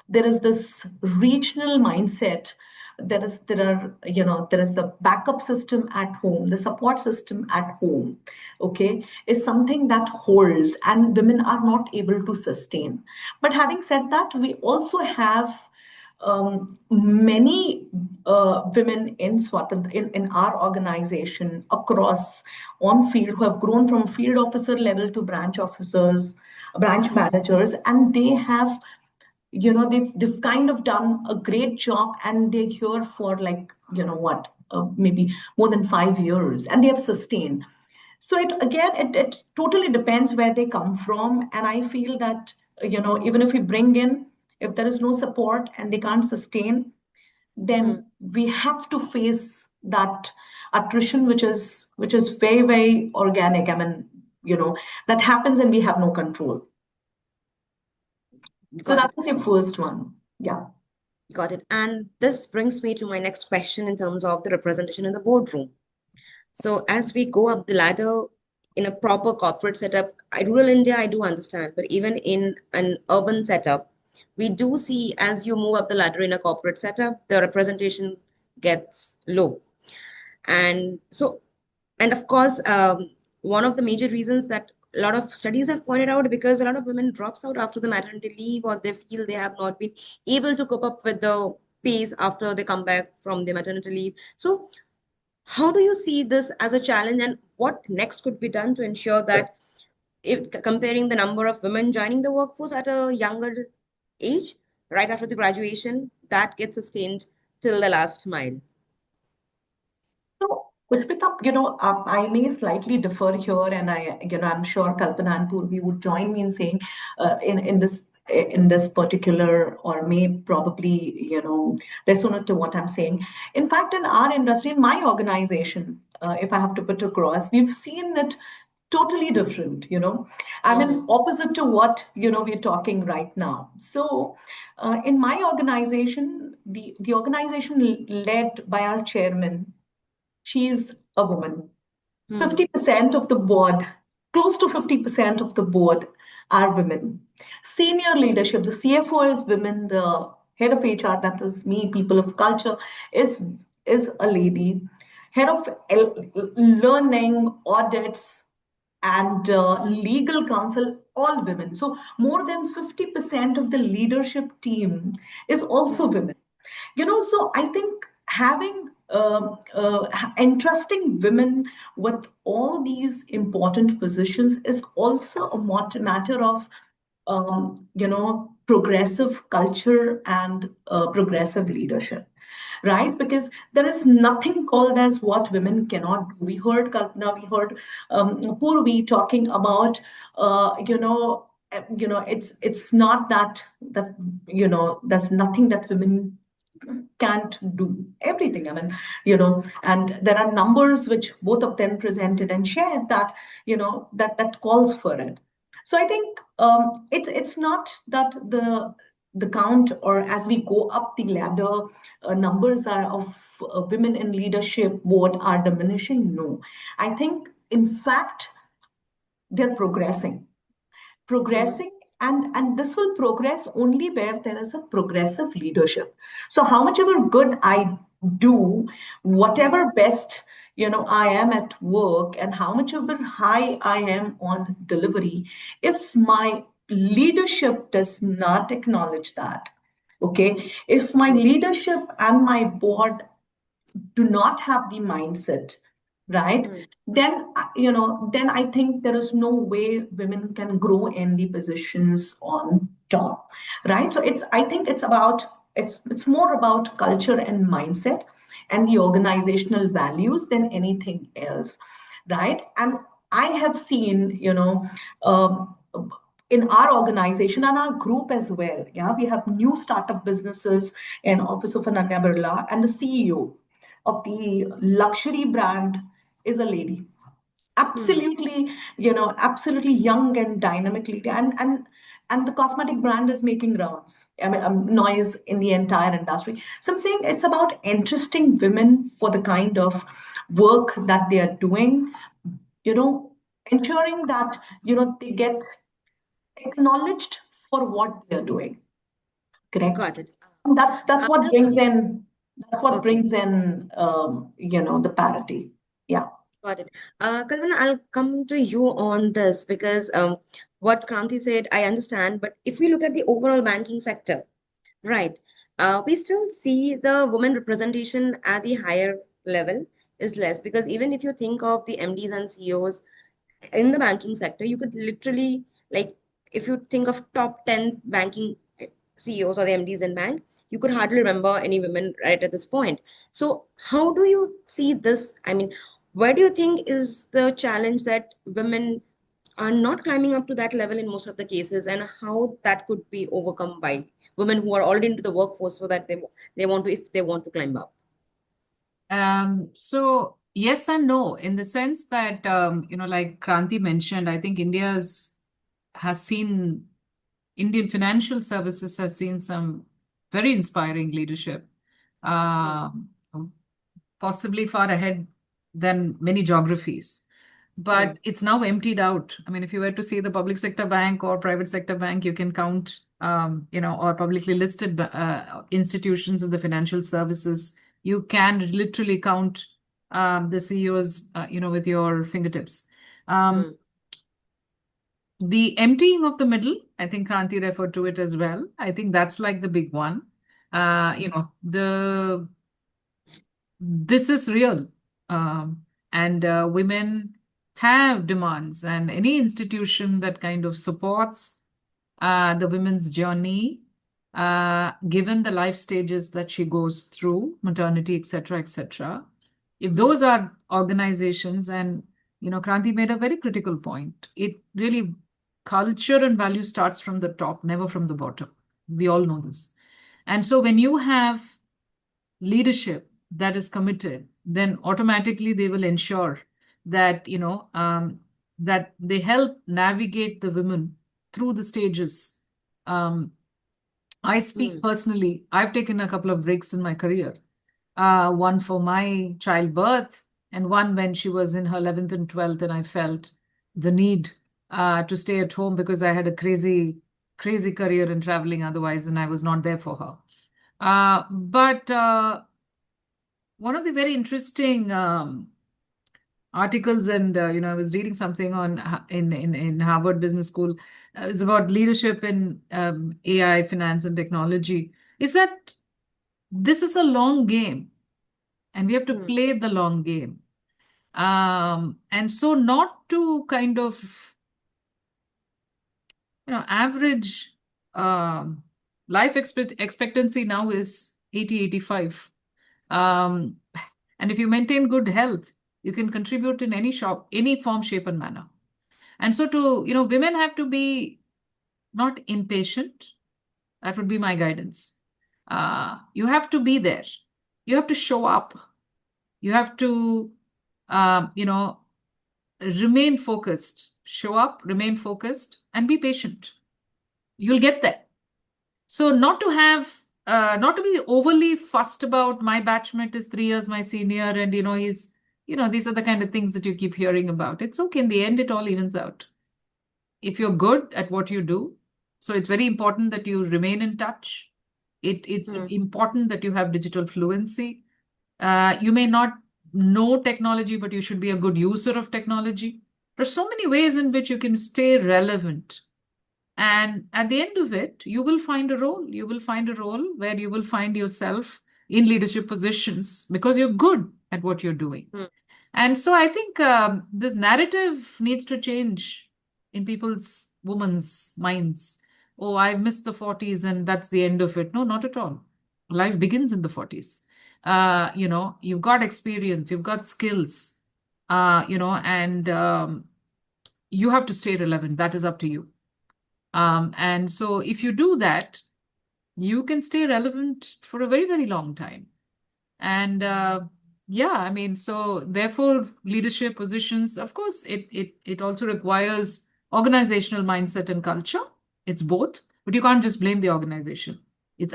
there is this regional mindset. There is the backup system at home, the support system at home, okay, is something that holds and women are not able to sustain. But having said that, we also have many women in Swatantra, in our organization across on field, who have grown from field officer level to branch officers, branch managers, and they have, they've kind of done a great job, and they're here for, like, maybe more than 5 years, and they have sustained. So it totally depends where they come from. And I feel that, even if we bring in, if there is no support and they can't sustain, then we have to face that attrition, which is very, very organic. I mean, that happens and we have no control. So Got that it. was your first one. Yeah. Got it. And this brings me to my next question in terms of the representation in the boardroom. So as we go up the ladder in a proper corporate setup, rural India, I do understand, but even in an urban setup, we do see as you move up the ladder in a corporate setup, the representation gets low. And so, and of course, one of the major reasons that a lot of studies have pointed out, because a lot of women drops out after the maternity leave, or they feel they have not been able to cope up with the pace after they come back from the maternity leave. So how do you see this as a challenge, and what next could be done to ensure that, if comparing the number of women joining the workforce at a younger age, right after the graduation, that gets sustained till the last mile? So, Pushpita, I may slightly differ here, and I'm sure Kalpana and Purvi would join me in saying, in this particular, or may probably, resonate to what I'm saying. In fact, in our industry, in my organization, if I have to put across, we've seen it totally different. I mean, opposite to what we're talking right now. So, in my organization, the organization led by our chairman, she's a woman. 50% of the board, close to 50% of the board are women. Senior leadership, the CFO is women, the head of HR, that is me, people of culture, is a lady. Head of learning, audits, and legal counsel, all women. So more than 50% of the leadership team is also women. So I think having entrusting women with all these important positions is also a matter of progressive culture and progressive leadership, right? Because there is nothing called as what women cannot do. We heard Kalpana, we heard Purvi talking about, it's not that there's nothing that women can't do. Everything. I mean, and there are numbers which both of them presented and shared that, that calls for it. So I think it's not that the count, or as we go up the ladder, numbers are of women in leadership board are diminishing. No, I think in fact they're progressing, and this will progress only where there is a progressive leadership. So how much ever good I do, whatever best I am at work, and how much ever high I am on delivery, if my leadership does not acknowledge that, okay, if my leadership and my board do not have the mindset right? Hmm. Then, then I think there is no way women can grow in the positions on top, right? So I think it's more about culture and mindset and the organizational values than anything else, right? And I have seen, um, in our organization and our group as well, yeah, we have new startup businesses in Office of Ananya Birla, and the CEO of the luxury brand is a lady, Hmm. absolutely, absolutely young and dynamic lady, and the cosmetic brand is making rounds, I mean, noise in the entire industry. So I'm saying it's about interesting women for the kind of work that they are doing, you know ensuring that they get acknowledged for what they are doing, correct? Got it. And that's what I'll brings come. in Okay. the parity. Yeah. Got it. Kalvin, I'll come to you on this because what Kranti said, I understand. But if we look at the overall banking sector, right, we still see the women representation at the higher level is less because even if you think of the MDs and CEOs in the banking sector, you could literally, like, if you think of top 10 banking CEOs or the MDs in bank, you could hardly remember any women right at this point. So, how do you see this? I mean, where do you think is the challenge that women are not climbing up to that level in most of the cases, and how that could be overcome by women who are already into the workforce so that they want to, if they want to climb up? So yes and no, in the sense that like Kranti mentioned, I think has seen Indian financial services has seen some very inspiring leadership, Hmm. um, possibly far ahead than many geographies. Hmm. But it's now emptied out. I mean, if you were to see the public sector bank or private sector bank, you can count, or publicly listed institutions in the financial services. You can literally count the CEOs, with your fingertips. Um, Hmm. the emptying of the middle, I think Kranti referred to it as well. I think that's like the big one. This is real. And women have demands, and any institution that kind of supports the women's journey, given the life stages that she goes through, maternity, etc., etc. If Hmm. those are organizations, and Kranti made a very critical point. It really culture and value starts from the top, never from the bottom. We all know this. And so when you have leadership that is committed, then automatically they will ensure that that they help navigate the women through the stages. Um, I Hmm. speak personally. I've taken a couple of breaks in my career. One for my childbirth, and one when she was in her 11th and 12th, and I felt the need to stay at home because I had a crazy, crazy career in traveling otherwise, and I was not there for her. But one of the very interesting articles, and I was reading something on in Harvard Business School, is about leadership in AI, finance, and technology. Is that this is a long game, and we have to Hmm. play the long game. And so, not to kind of average um, life expectancy now is 80, 85. Um, and if you maintain good health, you can contribute in any form, shape, and manner. And so, women have to be not impatient. That would be my guidance. You have to be there. You have to show up. You have to, remain focused. Show up, remain focused, and be patient. You'll get there. So not to be overly fussed about my batchmate is 3 years my senior, and these are the kind of things that you keep hearing about. It's okay. In the end, it all evens out. If you're good at what you do, so it's very important that you remain in touch. It's Hmm. important that you have digital fluency. You may not know technology, but you should be a good user of technology. There's so many ways in which you can stay relevant. And at the end of it, you will find a role. You will find a role where you will find yourself in leadership positions because you're good at what you're doing. Hmm. And so I think this narrative needs to change in women's minds. Oh, I've missed the 40s and that's the end of it. No, not at all. Life begins in the 40s. You've got experience, you've got skills, and you have to stay relevant. That is up to you. And so if you do that, you can stay relevant for a very, very long time. And so therefore, leadership positions, of course, it also requires organizational mindset and culture. It's both, but you can't just blame the organization.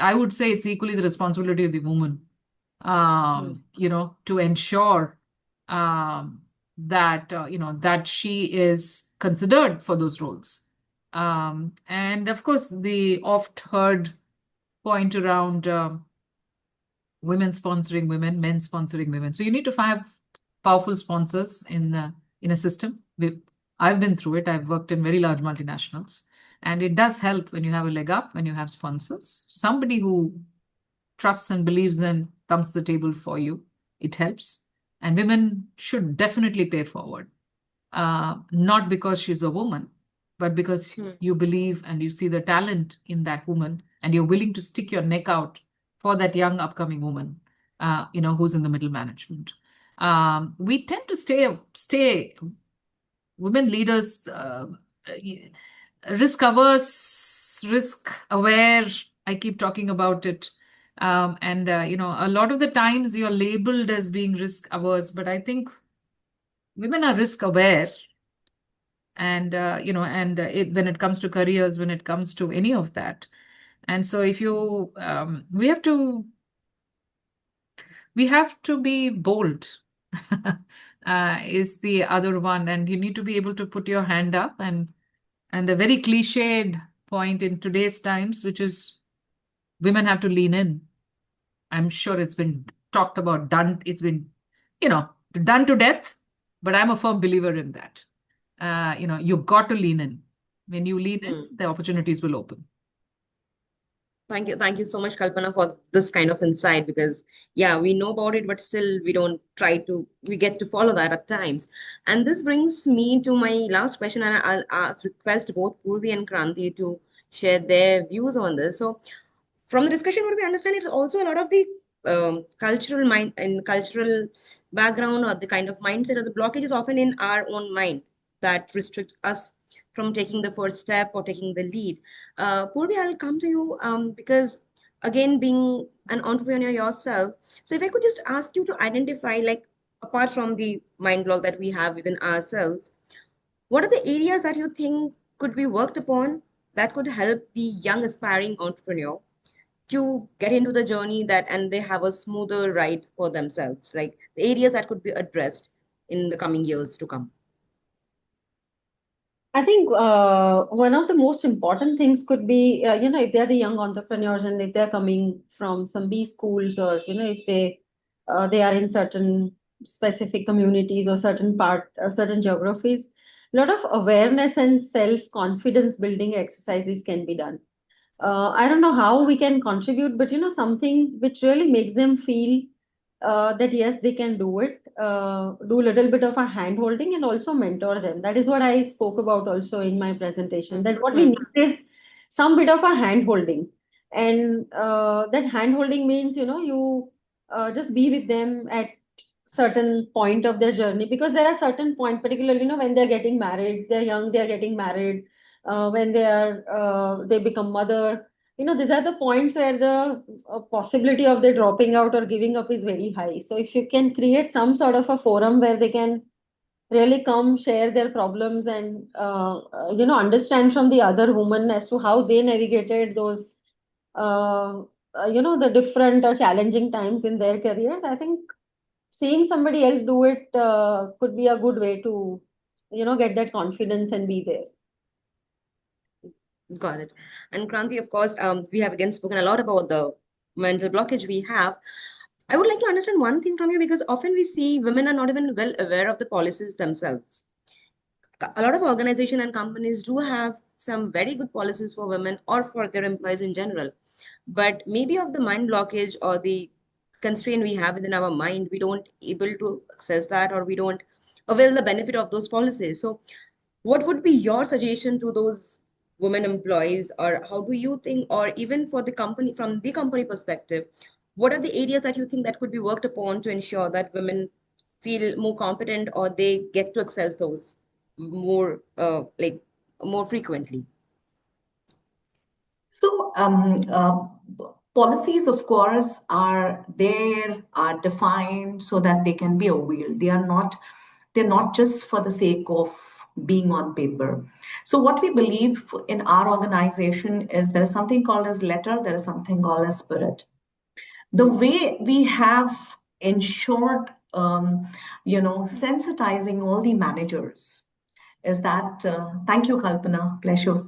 I would say it's equally the responsibility of the woman, to ensure that she is considered for those roles. And of course, the oft heard point around women sponsoring women, men sponsoring women. So you need to have powerful sponsors in a system. I've been through it. I've worked in very large multinationals, and it does help when you have a leg up, when you have sponsors, somebody who trusts and believes and comes to the table for you. It helps, and women should definitely pay forward, not because she's a woman, but because you believe and you see the talent in that woman, and you're willing to stick your neck out for that young upcoming woman, who's in the middle management. We tend to stay women leaders, risk averse, risk aware. I keep talking about it. A lot of the times you're labeled as being risk averse, but I think women are risk aware. And, when it comes to careers, when it comes to any of that. And so if we have to be bold, is the other one. And you need to be able to put your hand up, and the very cliched point in today's times, which is women have to lean in. I'm sure it's been talked about, done. It's been, done to death, but I'm a firm believer in that. You've got to lean in. When you lean in, the opportunities will open. Thank you. Thank you so much, Kalpana, for this kind of insight, because we know about it, but still we get to follow that at times. And this brings me to my last question, and I'll request both Purvi and Kranti to share their views on this. So from the discussion, what we understand, it's also a lot of the cultural mind and cultural background, or the kind of mindset, or the blockage is often in our own mind that restrict us from taking the first step or taking the lead. Purvi, I'll come to you because, again, being an entrepreneur yourself, so if I could just ask you to identify, like, apart from the mind block that we have within ourselves, what are the areas that you think could be worked upon that could help the young aspiring entrepreneur to get into the journey and they have a smoother ride for themselves, like the areas that could be addressed in the coming years to come? I think one of the most important things could be, if they're the young entrepreneurs and if they're coming from some B schools, or, if they are in certain specific communities or certain geographies, a lot of awareness and self-confidence building exercises can be done. I don't know how we can contribute, but, something which really makes them feel that yes, they can do it, do a little bit of a hand holding and also mentor them. That is what I spoke about also in my presentation, that what we need is some bit of a hand holding. And that hand holding means, you just be with them at certain point of their journey, because there are certain point, particularly, when they're getting married, they're young, they're getting married, when they become mother, these are the points where the possibility of their dropping out or giving up is very high. So if you can create some sort of a forum where they can really come share their problems and understand from the other woman as to how they navigated those the different or challenging times in their careers, I think seeing somebody else do it could be a good way to get that confidence and be there. Got it. And Kranti, of course, we have again spoken a lot about the mental blockage we have. I would like to understand one thing from you, because often we see women are not even well aware of the policies themselves. A lot of organizations and companies do have some very good policies for women or for their employees in general, but maybe of the mind blockage or the constraint we have within our mind, we don't able to access that, or we don't avail the benefit of those policies. So what would be your suggestion to those women employees, or how do you think, or even for the company, from the company perspective, what are the areas that you think that could be worked upon to ensure that women feel more competent, or they get to access those more more frequently? So, policies, of course, are there, are defined so that they can be availed. They're not just for the sake of being on paper. So, what we believe in our organization is there is something called as letter, there is something called as spirit. The way we have ensured, sensitizing all the managers is that, thank you, Kalpana, pleasure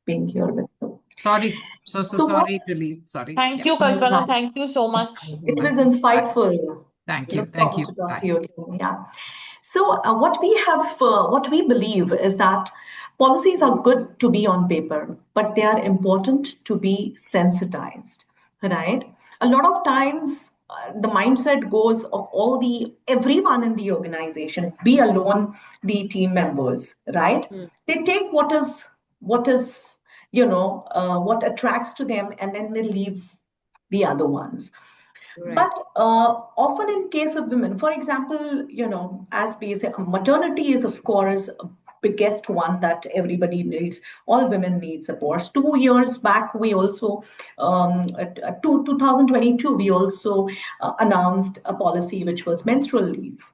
being here with you. Sorry. So So what sorry to leave. Sorry. Thank Yeah. you, Kalpana. Thank you so much. it was insightful. Thank you. Look Thank forward you. to talk Bye. to you again. Yeah. So what we believe is that policies are good to be on paper, but they are important to be sensitized, right? A lot of times, the mindset goes of everyone in the organization, be alone the team members, right? They take what is what attracts to them, and then they leave the other ones. Right. But often in case of women, for example, as we say, maternity is of course a biggest one that everybody needs. All women need support. 2 years back, we also, 2022, we also announced a policy which was menstrual leave.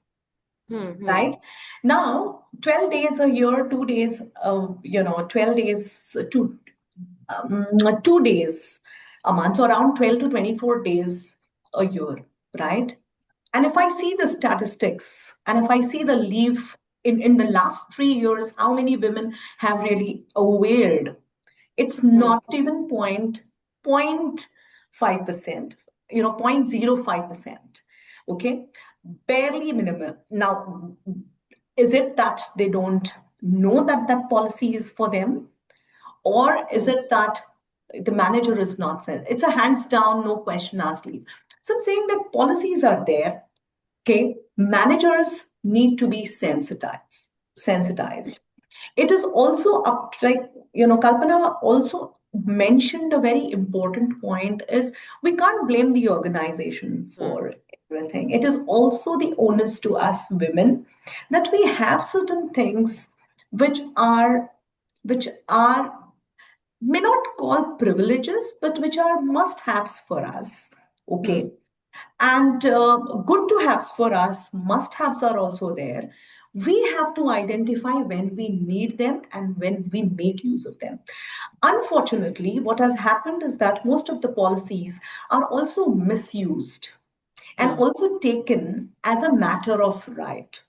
Right now, 12 days a year, 2 days, 12 days, 2 days a month, so around 12 to 24 days a year, right? And if I see the statistics and if I see the leave in the last 3 years, how many women have really availed, it's not even 0.5%, 0.05%. Okay, barely minimal. Now, is it that they don't know that that policy is for them? Or is it that the manager is not said? It's a hands down, no question asked leave. So I'm saying that policies are there. Okay, managers need to be sensitized. It is also up to, like, Kalpana also mentioned a very important point is we can't blame the organization for everything. It is also the onus to us women that we have certain things which are may not call privileges, but which are must haves for us. Okay. And good to haves for us, must haves are also there. We have to identify when we need them and when we make use of them. Unfortunately, what has happened is that most of the policies are also misused and also taken as a matter of right.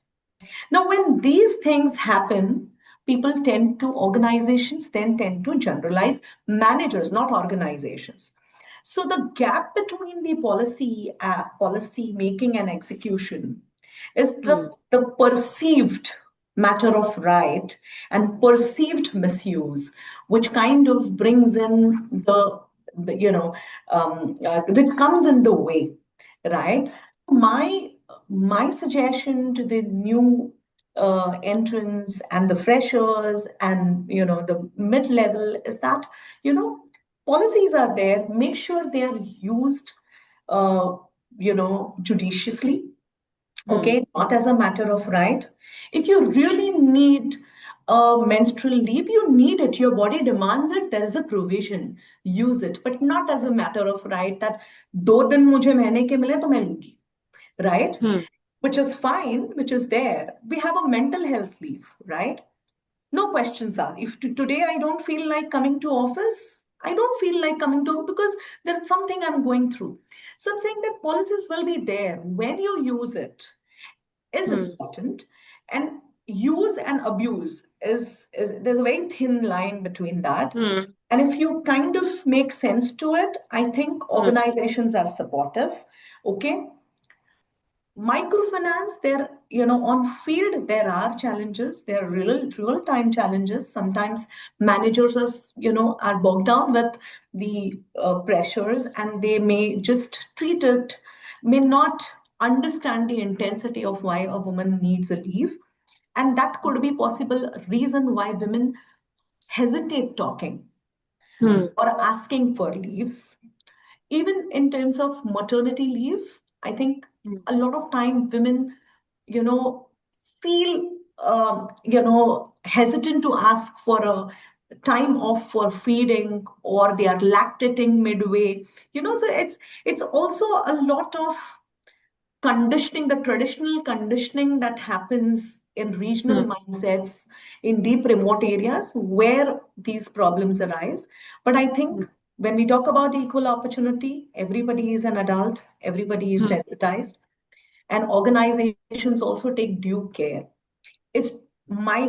Now, when these things happen, organizations then tend to generalize managers, not organizations. So the gap between the policy making and execution is the perceived matter of right and perceived misuse, which kind of brings in which comes in the way, right? My suggestion to the new entrants and the freshers and the mid level is that policies are there. Make sure they are used judiciously. Okay, not as a matter of right. If you really need menstrual leave, you need it. Your body demands it. There is a provision. Use it, but not as a matter of right that 2 दिन मुझे महीने के मिले तो मैं लूंगी, right? Which is fine, which is there. We have a mental health leave, right? No questions asked. If today I don't feel like coming to office, I don't feel like coming to because there's something I'm going through. So I'm saying that policies will be there. When you use it is important, and use and abuse is there's a very thin line between that. And if you kind of make sense to it, I think organizations are supportive. Okay. Microfinance, there, on field, there are challenges. There are real time challenges. Sometimes managers are bogged down with the pressures, and they may just treat it may not understand the intensity of why a woman needs a leave. And that could be possible reason why women hesitate talking Hmm. or asking for leaves. Even in terms of maternity leave, I think Hmm. a lot of time women, you know, feel, hesitant to ask for a time off for feeding, or they are lactating midway. So it's also a lot of conditioning, the traditional conditioning that happens in regional Hmm. mindsets in deep remote areas where these problems arise. But I think when we talk about equal opportunity, everybody is an adult, everybody is Hmm. sensitized, and organizations also take due care. It's my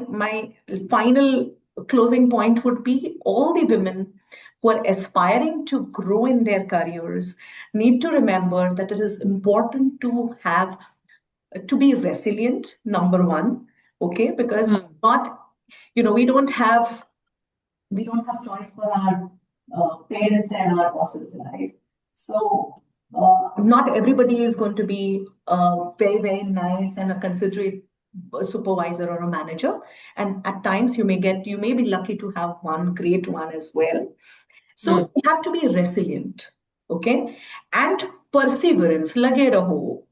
final closing point would be all the women who are aspiring to grow in their careers need to remember that it is important to be resilient, number one. Okay, because Hmm. not, we don't have choice for our parents and our bosses, right? So not everybody is going to be very, very nice and a considerate supervisor or a manager. And at times you may be lucky to have one great one as well. So Hmm. you have to be resilient, okay? And perseverance, lage raho.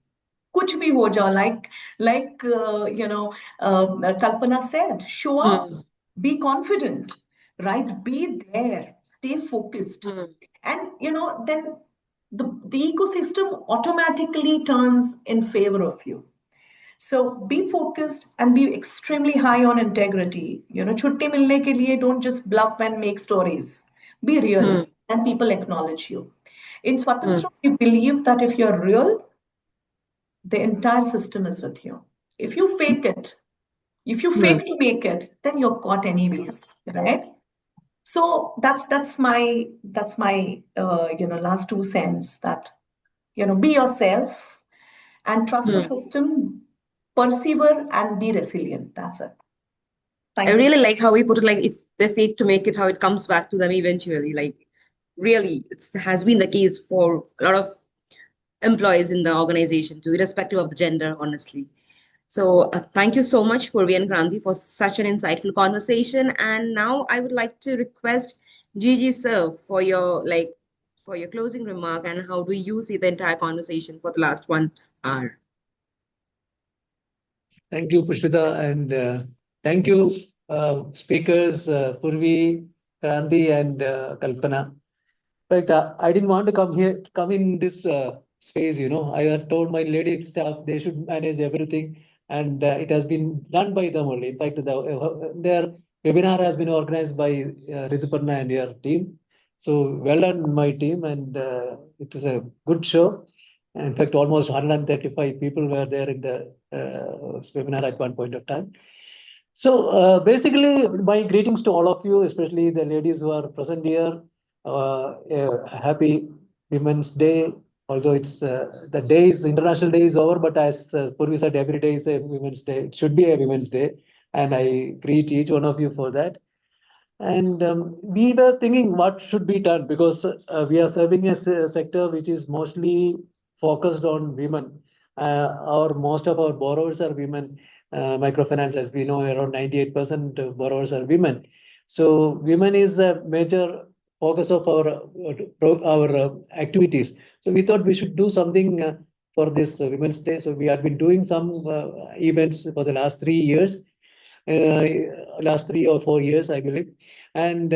Kuch bhi ho jao, Kalpana said, show up, Hmm. be confident, right? Be there, stay focused. Hmm. And, then the ecosystem automatically turns in favor of you. So be focused and be extremely high on integrity. Chutti milne ke liye don't just bluff and make stories. Be real, Hmm. and people acknowledge you. In Hmm. Swatantra, we believe that if you're real, the entire system is with you. If you fake it, if you Hmm. fake to make it, then you're caught anyways, right? So that's my last 2 cents, that be yourself and trust the Hmm. system, persevere and be resilient. That's it. I Thank you. really like how we put it, like if they fake to make it, how it comes back to them eventually. Like really, it has been the case for a lot of employees in the organization, too, irrespective of the gender, honestly. So thank you so much, Purvi and Kranti, for such an insightful conversation. And now I would like to request Gigi sir for your closing remark, and how do you see the entire conversation for the last 1 hour? Thank you, Pushpita, and thank you, speakers, Purvi, Kranti, and Kalpana. Fact, I didn't want to come in this space. I had told my lady staff they should manage everything, and it has been done by them only. In fact, their webinar has been organized by Rituparna and your team. So well done, my team, and it is a good show. In fact, almost 135 people were there in the webinar at one point of time. So basically, my greetings to all of you, especially the ladies who are present here. Happy Women's Day. Although it's the day is International Day is over, but as Purvi said, every day is a Women's Day. It should be a Women's Day, and I greet each one of you for that. And we were thinking what should be done, because we are serving a sector which is mostly focused on women. Most of our borrowers are women. Microfinance, as we know, around 98% of borrowers are women. So women is a major focus of our activities. So we thought we should do something for this Women's Day. So we have been doing some events for the uh, last 3 or 4 years, I believe. And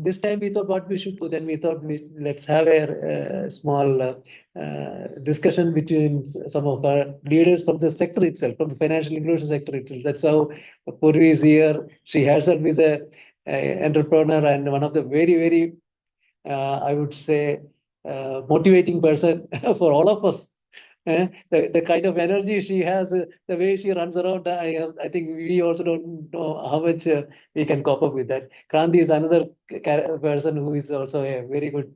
this time we thought what we should do. Then we thought let's have a small discussion between some of our leaders from the sector itself, from the financial inclusion sector itself. That's how Purvi is here. She herself is a entrepreneur and one of the very, very, I would say, motivating person for all of us. The kind of energy she has, the way she runs around, I think we also don't know how much we can cope up with that. Kranti is another person who is also a very good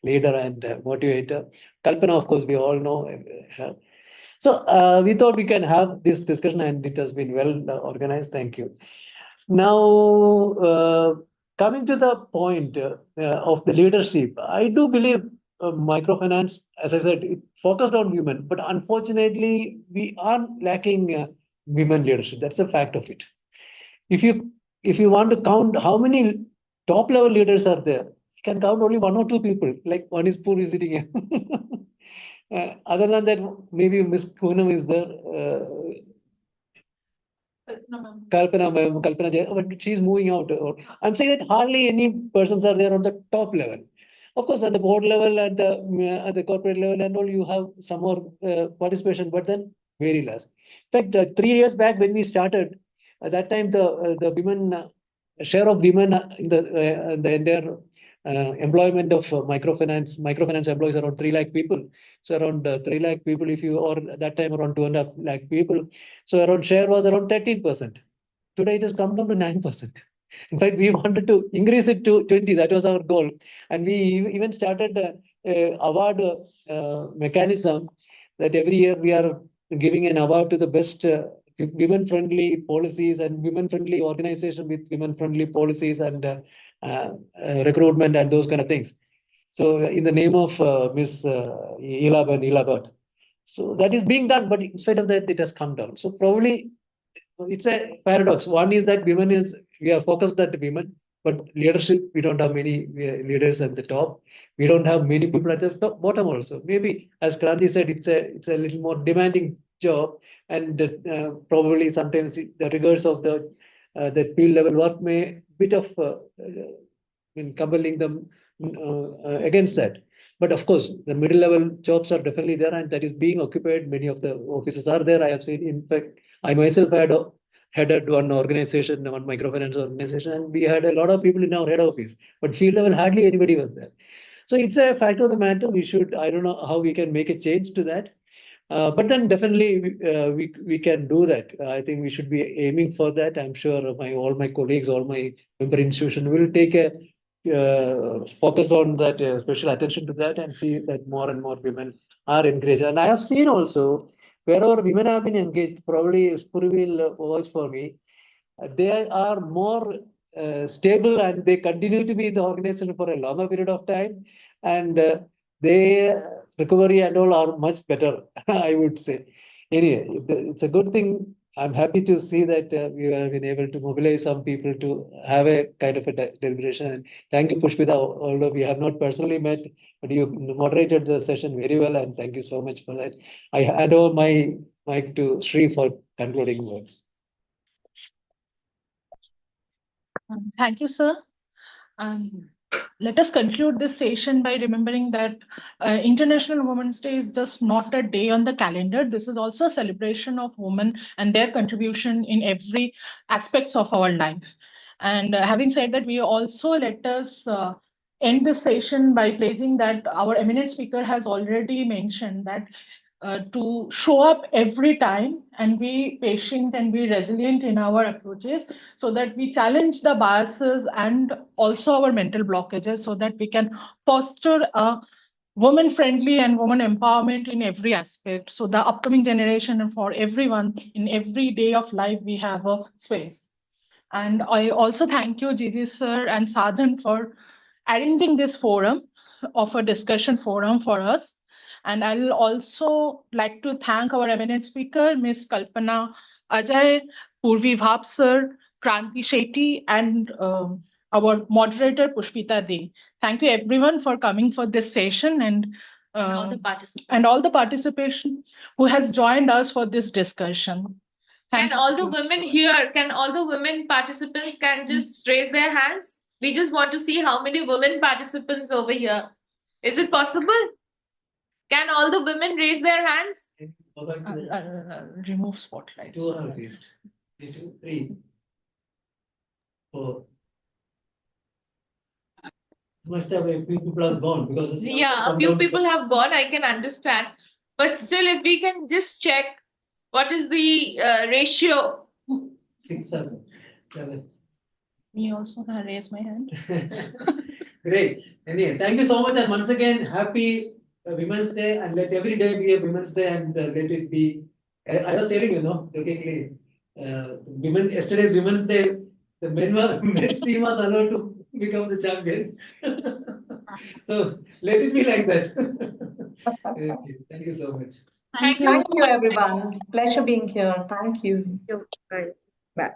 leader and motivator. Kalpana, of course, we all know. So we thought we can have this discussion, and it has been well organized. Thank you. Now, coming to the point of the leadership, I do believe microfinance, as I said, it focused on women, but unfortunately, we are lacking women leadership. That's a fact of it. If you want to count how many top level leaders are there, you can count only one or two people. Like one is Puri sitting here. Other than that, maybe Miss Poonam is there. Kalpana Jay, but she's moving out. I'm saying that hardly any persons are there on the top level. Of course, at the board level, at the corporate level, and all, you have some more participation, but then very less. In fact, 3 years back when we started, at that time the women share of women in the entire employment of microfinance employees around 3 lakh people. So around 3 lakh people, if you or at that time around 2.5 lakh people, so around share was around 13%. Today it has come down to 9%. In fact, we wanted to increase it to 20. That was our goal, and we even started a award mechanism that every year we are giving an award to the best women-friendly policies and women-friendly organization with women-friendly policies and recruitment and those kind of things. So, in the name of Miss Elabat. So that is being done, but in spite of that, it has come down. So probably it's a paradox. One is that we are focused at women, but leadership, we don't have many leaders at the top. We don't have many people at the bottom also. Maybe, as Kranti said, it's a little more demanding job, and probably sometimes the rigors of the field level work may bit of compelling them against that. But of course, the middle level jobs are definitely there, and that is being occupied. Many of the offices are there. I have seen, in fact, I myself had headed one organization, one microfinance organization, and we had a lot of people in our head office, but field level hardly anybody was there. So it's a fact of the matter. I don't know how we can make a change to that. But then definitely we can do that. I think we should be aiming for that. I'm sure all my colleagues, all my member institution will take a focus on that, special attention to that, and see that more and more women are encouraged. And I have seen also wherever women have been engaged, probably Puri will voice for me, they are more stable and they continue to be in the organization for a longer period of time, and their recovery and all are much better, I would say. Anyway, it's a good thing. I'm happy to see that we have been able to mobilize some people to have a kind of a deliberation. And thank you, Pushpita, although we have not personally met, but you moderated the session very well, and thank you so much for that. I hand over my mic to Sri for concluding words. Thank you, sir. Let us conclude this session by remembering that International Women's Day is just not a day on the calendar. This is also a celebration of women and their contribution in every aspects of our life. And having said that, we also let us end the session by pledging that our eminent speaker has already mentioned that to show up every time and be patient and be resilient in our approaches so that we challenge the biases and also our mental blockages so that we can foster a woman friendly and woman empowerment in every aspect. So the upcoming generation and for everyone in every day of life, we have a space. And I also thank you, Gigi sir and Sa-Dhan, for arranging this forum of a discussion forum for us. And I'll also like to thank our eminent speaker, Ms. Kalpana Ajay, Purvi Bhap sir, Kranti Shetty, and our moderator, Pushpita De. Thank you everyone for coming for this session and all the participation who has joined us for this discussion. Can all the women here, can all the women participants can just raise their hands? We just want to see how many women participants over here. Is it possible? Can all the women raise their hands? Remove spotlights. 2 are raised. 3, 4. Must have a few people are gone because Yeah, a few people have gone, I can understand. But still, if we can just check what is the ratio? 6, 7. Me also can raise my hand. Great. Anyway, thank you so much, and once again, happy Women's Day, and let every day be a Women's Day, and let it be. I was telling you, jokingly, yesterday's Women's Day, the men's team was allowed to become the champion. So let it be like that. Okay, thank you so much. Thank you Thank so you, much. everyone. Pleasure being here. Thank you. Bye. Bye.